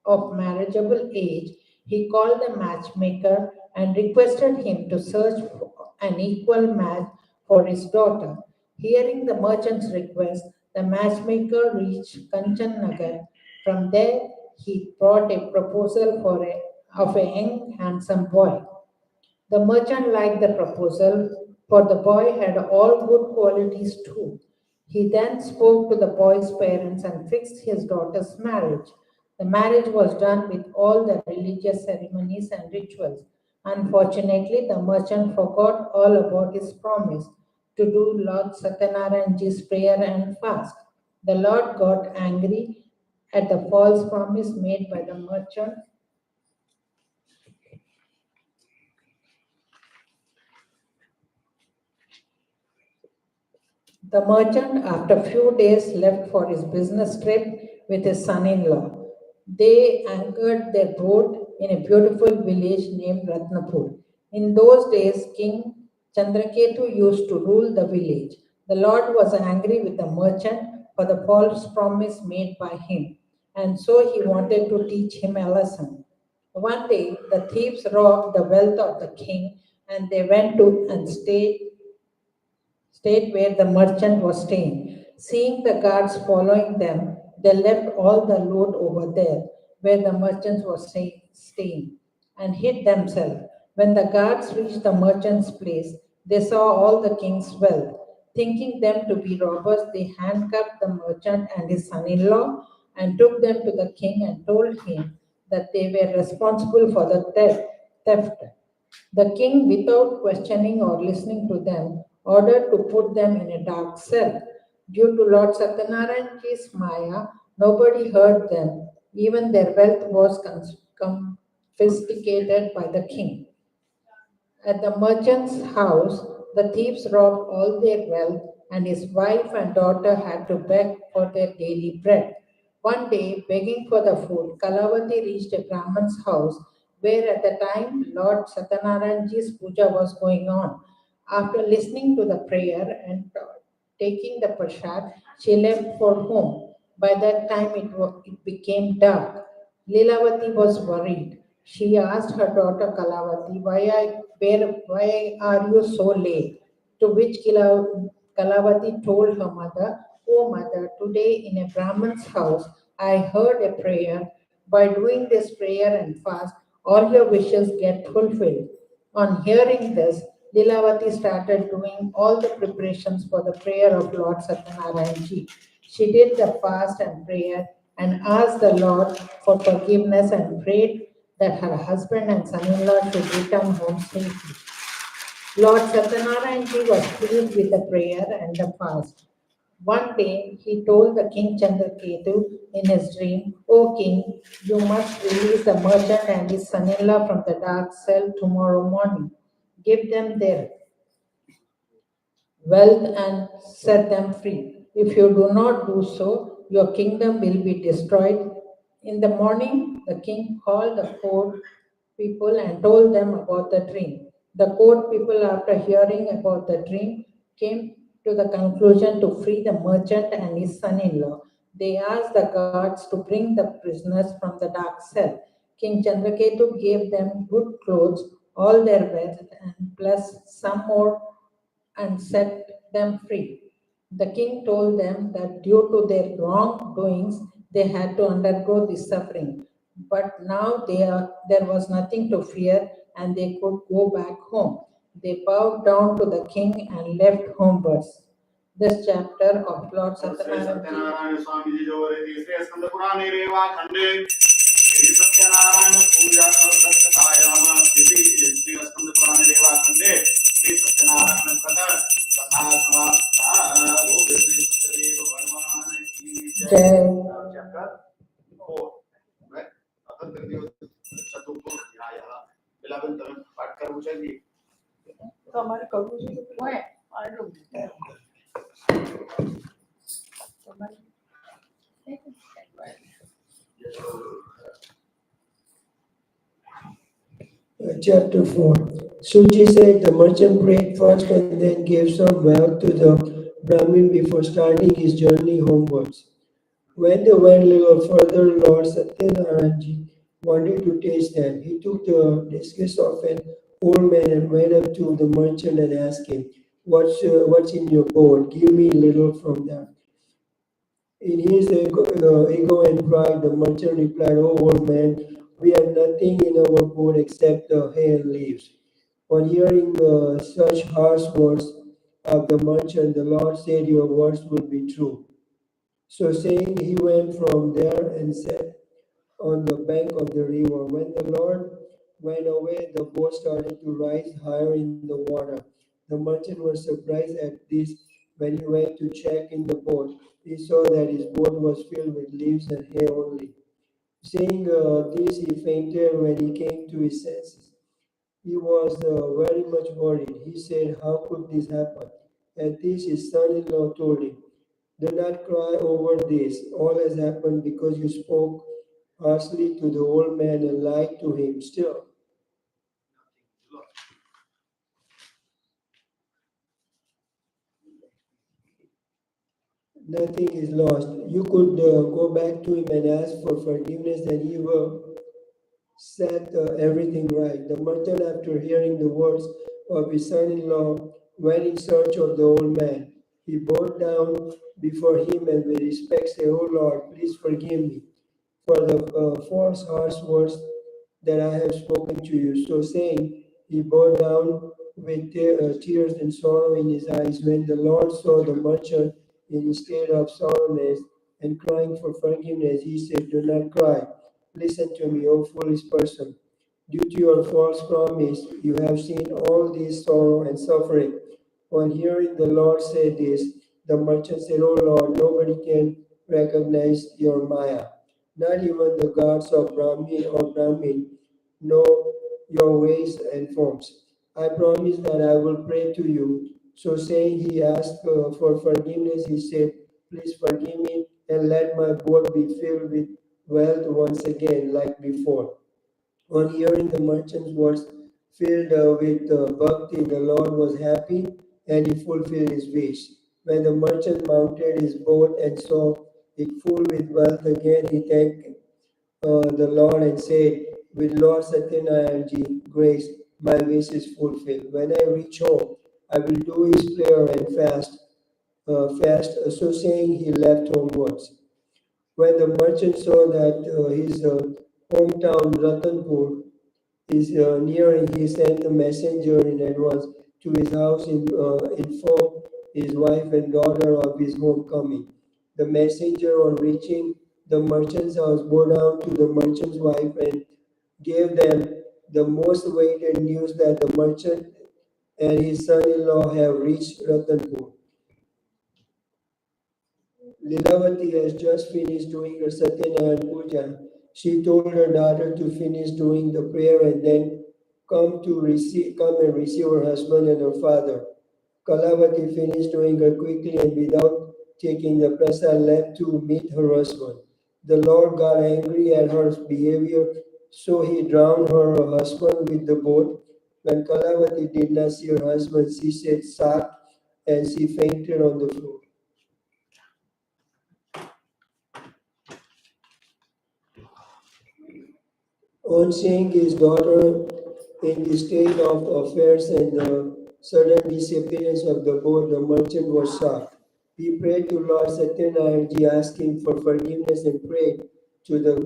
of marriageable age, he called the matchmaker and requested him to search for an equal match for his daughter. Hearing the merchant's request, the matchmaker reached Kanchannagar. From there, he brought a proposal of a young, handsome boy. The merchant liked the proposal, for the boy had all good qualities too. He then spoke to the boy's parents and fixed his daughter's marriage. The marriage was done with all the religious ceremonies and rituals. Unfortunately, the merchant forgot all about his promise to do Lord Satyanarayana's prayer and fast. The Lord got angry at the false promise made by the merchant. The merchant, after a few days, left for his business trip with his son in law. They anchored their boat in a beautiful village named Ratnapur. In those days, King Chandraketu used to rule the village. The Lord was angry with the merchant for the false promise made by him, and so he wanted to teach him a lesson. One day, the thieves robbed the wealth of the king, and they went to and stayed where the merchant was staying. Seeing the guards following them, they left all the loot over there where the merchant was staying and hid themselves. When the guards reached the merchant's place, they saw all the king's wealth. Thinking them to be robbers, they handcuffed the merchant and his son in law and took them to the king and told him that they were responsible for the theft. The king, without questioning or listening to them, ordered to put them in a dark cell. Due to Lord Satyanarayana's Maya, nobody heard them. Even their wealth was confiscated by the king. At the merchant's house, the thieves robbed all their wealth, and his wife and daughter had to beg for their daily bread. One day, begging for the food, Kalavati reached a Brahman's house where at the time Lord Satyanarayana's puja was going on. After listening to the prayer and taking the prasad, she left for home. By that time, it became dark. Lilavati was worried. She asked her daughter Kalavati, why are you so late? To which Kalavati told her mother, Oh mother, today in a Brahman's house, I heard a prayer. By doing this prayer and fast, all your wishes get fulfilled. On hearing this, Lilavati started doing all the preparations for the prayer of Lord Satyanarayan. She did the fast and prayer and asked the Lord for forgiveness and prayed that her husband and son-in-law should return home safely. Lord Satyanarayana was pleased with the prayer and the fast. One day he told the king Chandraketu in his dream, O king, you must release the merchant and his son-in-law from the dark cell tomorrow morning. Give them their wealth and set them free. If you do not do so, your kingdom will be destroyed. In the morning, the king called the court people and told them about the dream. The court people, after hearing about the dream, came to the conclusion to free the merchant and his son in law. They asked the guards to bring the prisoners from the dark cell. King Chandraketu gave them good clothes, all their wealth, and plus some more and set them free. The king told them that due to their wrongdoings, they had to undergo this suffering. But now there was nothing to fear and they could go back home. They bowed down to the king and left homewards. This chapter of Lord Shri Satyanarayana Satyanarayan Swami ji जो तीसरे स्कंद पुराणे रेवा खंडे श्री सत्यनारायण पूजा कथायाम श्री स्कंद पुराणे रेवा खंडे श्री सत्यनारायण कथा कथा समाप्ता Shri Satyadev chapter 4, right? अतः तृतीय चतुर्थो अध्यायः 11th में पाठ करવું છે जी तो हमारे कबूल से तो है और लोग Chapter 4. Suji said the merchant prayed first and then gave some wealth to the Brahmin before starting his journey homewards. When they went a little further, Lord Satyanarayana wanted to taste them. He took the discus of an old man and went up to the merchant and asked him, what's in your bowl? Give me a little from that. In his ego and pride, the merchant replied, Oh, old man, we have nothing in our boat except the hay and leaves. On hearing such harsh words of the merchant, the Lord said, Your words will be true. So saying, he went from there and sat on the bank of the river. When the Lord went away, the boat started to rise higher in the water. The merchant was surprised at this. When he went to check in the boat, he saw that his boat was filled with leaves and hay only. Seeing this, he fainted when he came to his senses. He was very much worried. He said, How could this happen? At this, his son in law told him, Do not cry over this. All has happened because you spoke harshly to the old man and lied to him. Still, nothing is lost. You could go back to him and ask for forgiveness, and he will set everything right. The merchant, after hearing the words of his son in law, went in search of the old man. He bowed down before him and with respect said, Oh Lord, please forgive me for the false harsh words that I have spoken to you. So saying, he bowed down with tears and sorrow in his eyes. When the Lord saw the merchant in a state of sorrowness and crying for forgiveness, he said, Do not cry. Listen to me, O foolish person. Due to your false promise, you have seen all this sorrow and suffering. On hearing the Lord say this, the merchant said, O Lord, nobody can recognize your Maya. Not even the gods of Brahmin know your ways and forms. I promise that I will pray to you. So saying, he asked for forgiveness. He said, Please forgive me and let my boat be filled with wealth once again like before. On hearing the merchant's words, filled with bhakti, the Lord was happy and he fulfilled his wish. When the merchant mounted his boat and saw it full with wealth again, he thanked the Lord and said, With Lord Satyanarayana grace, my wish is fulfilled. When I reach home, I will do his prayer and fast. So saying, he left homewards. When the merchant saw that his hometown Ratanpur is nearing, he sent a messenger in advance to his house in inform his wife and daughter of his homecoming. The messenger, on reaching the merchant's house, bowed down to the merchant's wife and gave them the most awaited news that the merchant and his son-in-law have reached Ratanpur. Lilavati has just finished doing her Satyanarayana Puja. She told her daughter to finish doing the prayer and then come and receive her husband and her father. Kalavati finished doing her quickly and without taking the prasad left to meet her husband. The Lord got angry at her behavior, so he drowned her husband with the boat. When Kalavati did not see her husband, she said, Sat, and she fainted on the floor. On seeing his daughter in the state of affairs and the sudden disappearance of the boat, the merchant was shocked. He prayed to Lord Satyanarayana, asking for forgiveness and prayed to the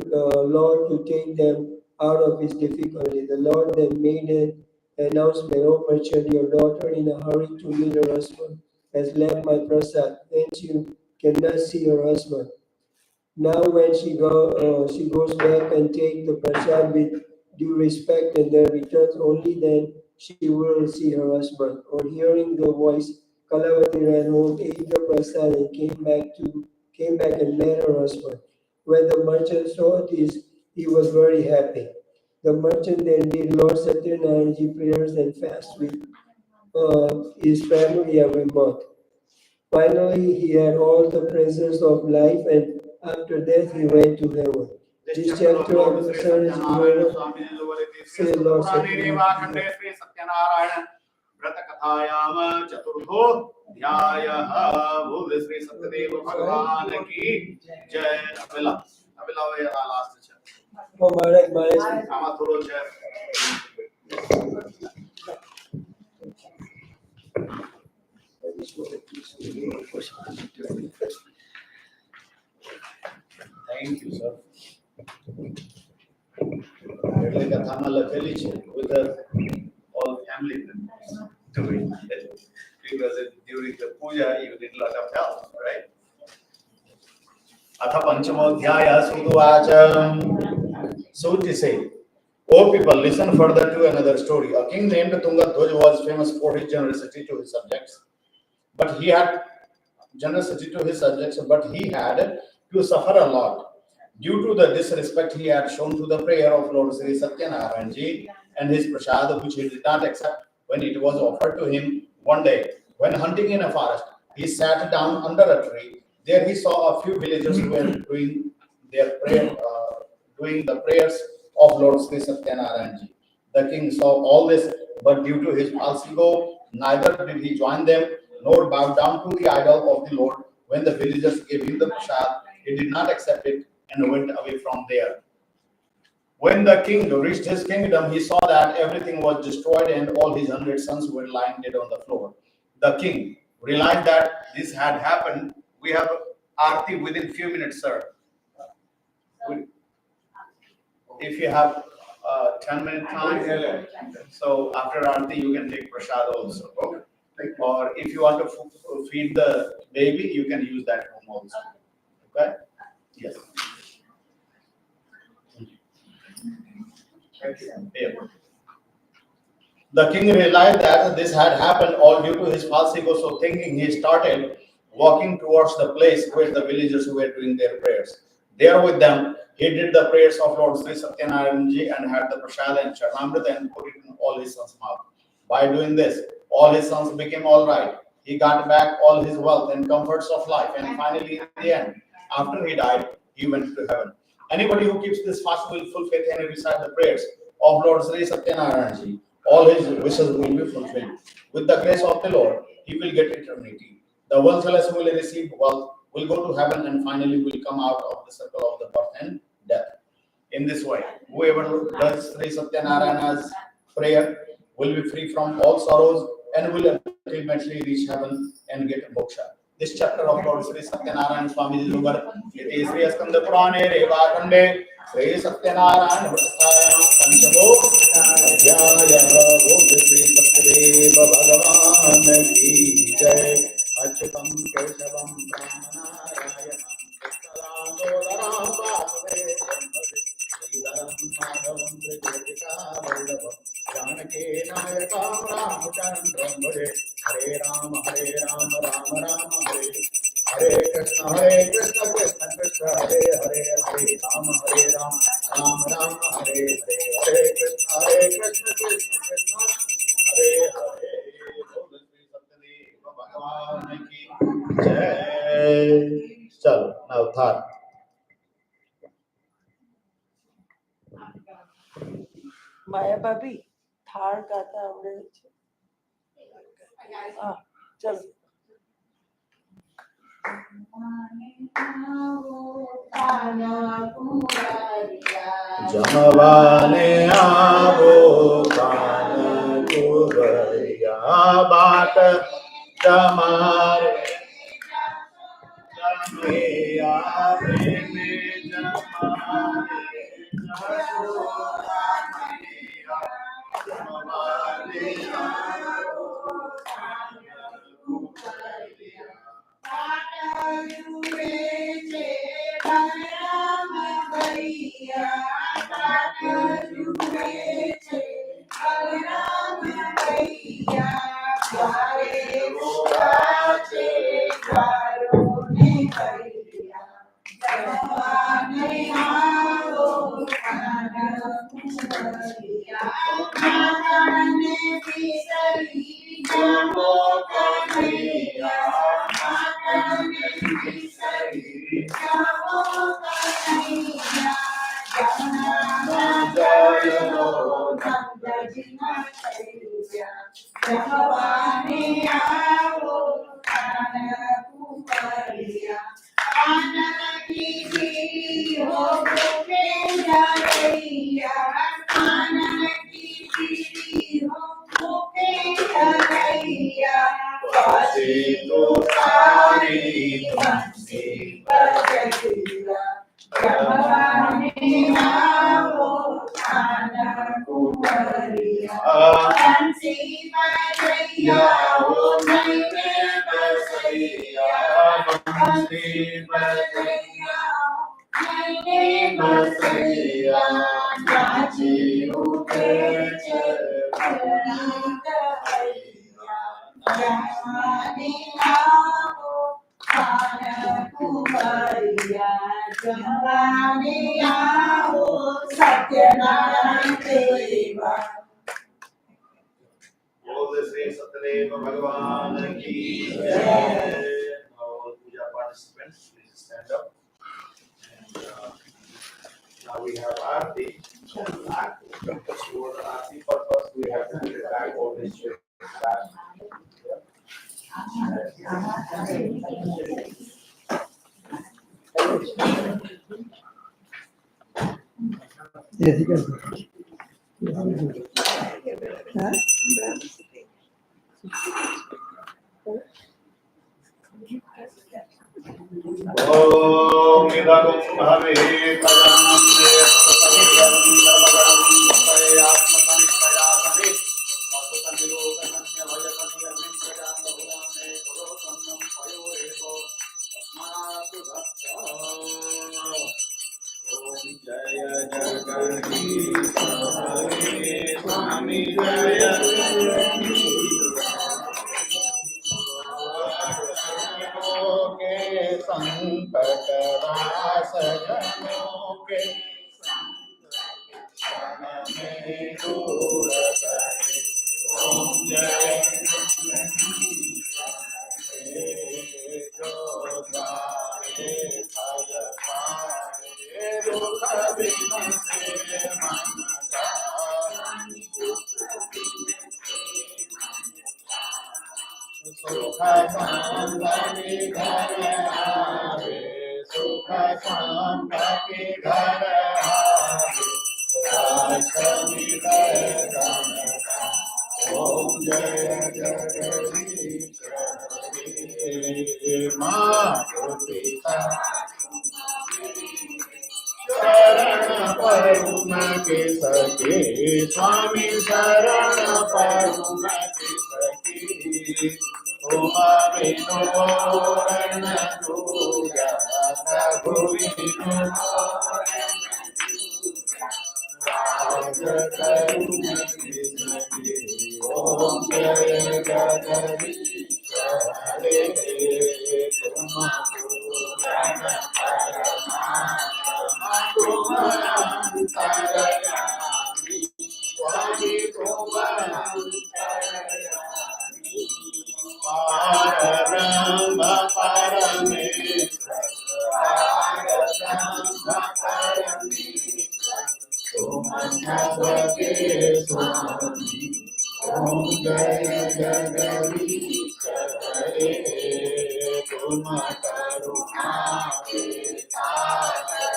Lord to take them out of his difficulty. The Lord then made an announcement, O merchant, your daughter in a hurry to meet her husband has left my prasad, hence you cannot see her husband. Now when she goes back and take the prasad with due respect and then returns, only then she will see her husband. On hearing the voice, Kalavati ran home, ate the prasad and came back and met her husband. When the merchant saw this, he was very happy. The merchant then did Lord Satyanarayana prayers and fast with his family every month. Finally, he had all the presence of life, and after that, he went to heaven. This chapter of the Son is over. Say Lord Satyanarayana. व्रतकथायाम चतुर्थो ध्यायः बोल श्री सत्यदेव भगवान की जय। अबिला last છે આમાં થોડો છે Thank you, sir. એટલે કથામાં લખેલી છે with all family members doing it because during the puja you need a lot of help, right? अथ पंचमोऽध्यायः सुदुवाच. So to say, O people, listen further to another story. A king named Tungadhwaj was famous for his generosity to his subjects. But he had to suffer a lot due to the disrespect he had shown to the prayer of Lord Shri Satyanarayana and his prasad, which he did not accept when it was offered to him. One day, when hunting in a forest, he sat down under a tree. There he saw a few villagers who were doing the prayers of Lord Shri Satyanarayana. The king saw all this, but due to his false ego, neither did he join them nor bow down to the idol of the Lord. When the villagers gave him the prasad, he did not accept it and went away from there. When the king reached his kingdom, he saw that everything was destroyed and all his 100 sons were lying dead on the floor. The king realized that this had happened. We have Aarti within few minutes, sir. If you have 10-minute time, so after Aarti you can take prasad also. Okay? Or if you want to feed the baby, you can use that home also. Okay? Yes. Yeah. The king realized that this had happened all due to his false ego, so thinking, he started walking towards the place where the villagers were doing their prayers. There with them, he did the prayers of Lord Shri Satyanarayana and had the prasad and charnamrita and put it in all his sons' mouth. By doing this, all his sons became all right. He got back all his wealth and comforts of life, and finally, in the end, after he died, he went to heaven. Anybody who keeps this fast will full faith and recite the prayers of Lord Shri Satyanarayana, all his wishes will be fulfilled. With the grace of the Lord, he will get eternity. The worthless will receive wealth, will go to heaven, and finally will come out of the circle of the birth and death. In this way, whoever does Shri Satyanarayana's prayer will be free from all sorrows and will ultimately reach heaven and get moksha. This chapter of Lord Shri Satyanarayana Swami is over. It is Sri Skanda Purane Reva Kande Shri Satyanarayana Vrtayam Panchamo Adhyayah. Om Shri Satadeva Bhagavan Ki Jai. Achyutam Keshavam Brahmanarayanam Damodaram Vasudevam Sridaram Madhavam Trijotika Vallabham Janaki Nayakam Ramachandram Bhaje. Hare Rama Rama Rama Hare Hare Krishna Krishna Krishna Hare Hare Hare Rama Rama Rama Hare Hare Hare Krishna Krishna Krishna Hare Hare. भगवान की जय. चलो now Thar. माया भाभी थार गाता आवड़े છે? હા ચલો. जमवाने आवो कान कुवरिया बाट जमारे जमे आवे में जमारे जमवाने आवो कान कुवरिया बोल श्री सत्यदेव भगवान की जय. All Puja participants, please stand up. And now we have Aarti. For the Aarti purpose, we have to put it back over this way. Yes, you can. Om Nidagum Bhave Kajam Sarvagam Sarvagam Atmakan Kayasani Atmakan Nirogananya Vajapani Amritajam Bhagavane Kurosannam Payo Evo Asmatu Bhakta. Om Jaya Jagadish Hare Swami Jaya के संकट रासजनों के में दूर करे. ओम जय जो गाए भज पाए दुख विनसे मन सुख शांति घर आवे सुख शांति घर आवे अष्टमी गण. ओम जय जगदीश हरे माता शरण परुम के सके स्वामी शरण परुम के सके. तुम बिनु मोरण दूजा प्रभु बिनु राज करुण के सके. ओम जय जगदीश हरे तुम पूर्ण तुम अंतरयामी स्वामी तुम अंतरयामी पारब्रह्म परमेश्वर पारब्रह्म परमेश्वर तुम सबके स्वामी. ओम जय जगदीश हरे तुम करुणा के सागर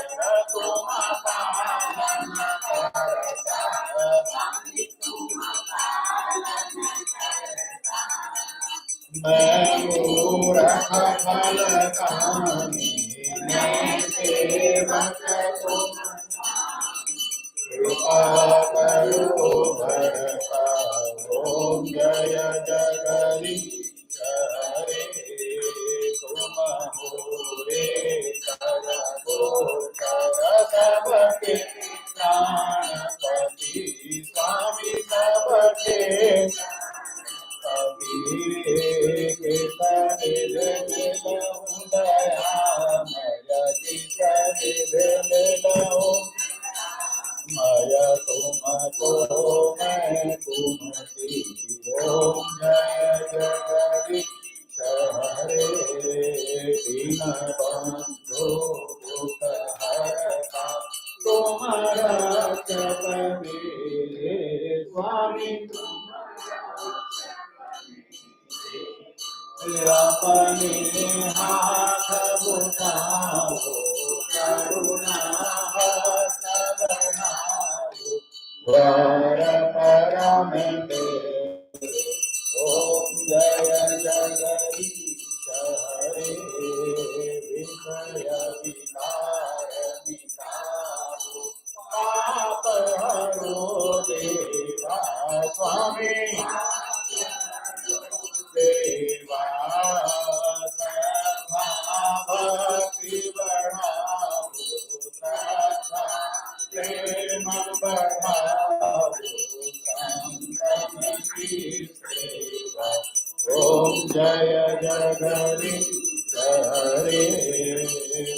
तुम पालन करता. मैं मूरख फल कामी मैं सेवक तुम कृपा करो भरता. ओम जय जगदीश हरे तुम हो रे कर गोचर सबके प्राणपति स्वामी सबके कबीर के सरिध मिलऊं दयामय की सरिध मिलऊं मैं कुमति ओम जय जगदीश हरे दीनबंधो दुःखहर्ता तुम्हारा चपले स्वामी अपने हाथ उठाओ करुणा हस्त बढ़ाओ द्वार परम तेरे ओम जय जगदीश हरे विषय विकार विसारो पाप हरो देवा स्वामी देवा श्रद्धा भक्ति बढ़ाओ श्रद्धा प्रेम बढ़ाओ संगम की सेवा ओम जय जगदीश हरे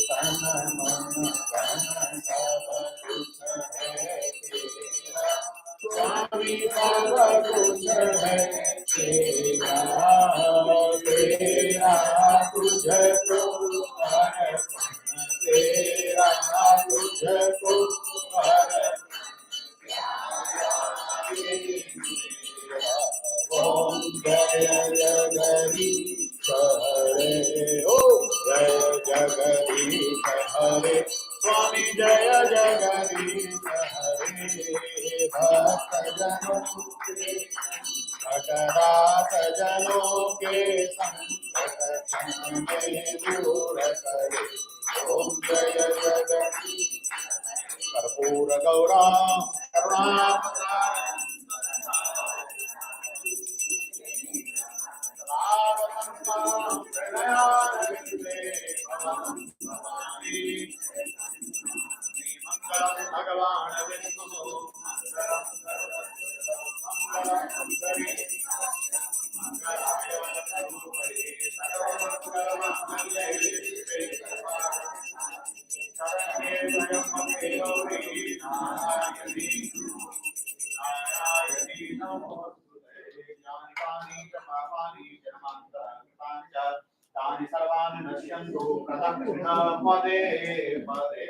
तन मन धन सब कुछ है तेरा स्वामी सब कुछ है तेरा तेरा तुझको अर्पण तेरा तुझको अर्पण ओम जय जगदीश हरे ओम जय जगदीश हरे स्वामी जय जगदीश हरे भक्त जनों भटरात जनों के संकट में दूर करे ओम जय जगदीश कर्पूर गौरा करुणा भगवान विष्णु तानि सर्वाणि नश्यन्तु प्रदक्षिणा पदे पदे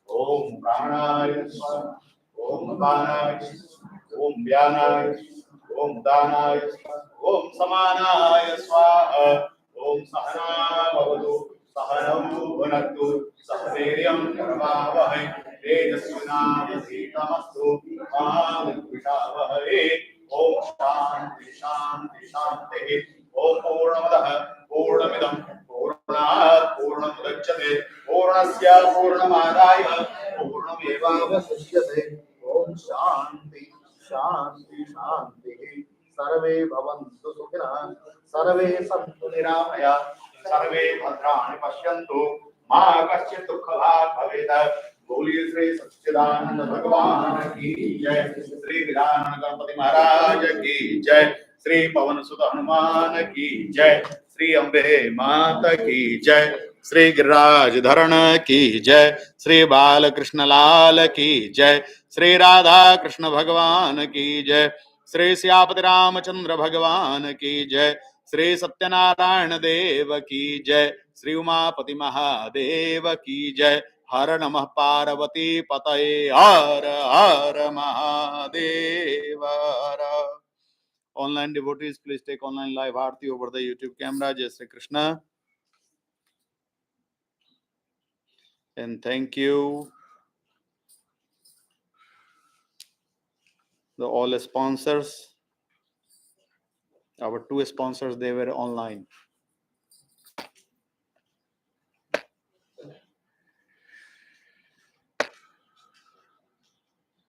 ओम प्राणाय स्वाहा ओम अपानाय ओम व्यानाय ओम दानाय ओम समानाय स्वाहा ओम सहना भवतु सहनौ भुनक्तु सह वीर्यं करवावहै तेजस्विनावधीतमस्तु मा विद्विषावहै ओम शांति शांति शांति ओम पूर्णमदः पूर्णमिदं पूर्णात् पूर्णमुदच्यते पूर्णस्य पूर्णमादाय पूर्णमेवावशिष्यते ओम शांति शांति शांति सर्वे भवन्तु सुखिनः सर्वे सन्तु निरामया सर्वे भद्राणि पश्यन्तु मा कश्चित् दुःखभाग् भवेत् बोलिए श्री सच्चिदानंद भगवान की जय श्री गजानन गणपति महाराज की जय श्री पवन सुत हनुमान की जय श्री अम्बे माता की जय श्री गिरिराज धरण की जय श्री बालकृष्ण लाल की जय श्री राधा कृष्ण भगवान की जय श्री सियापति रामचंद्र भगवान की जय श्री सत्यनारायण देव की जय श्री उमापति महादेव की जय हर नमः पार्वती पतये हर हर महादेव हर online devotees please take online live aarti over the YouTube camera jai Shri Krishna and thank you the all sponsors our two sponsors they were online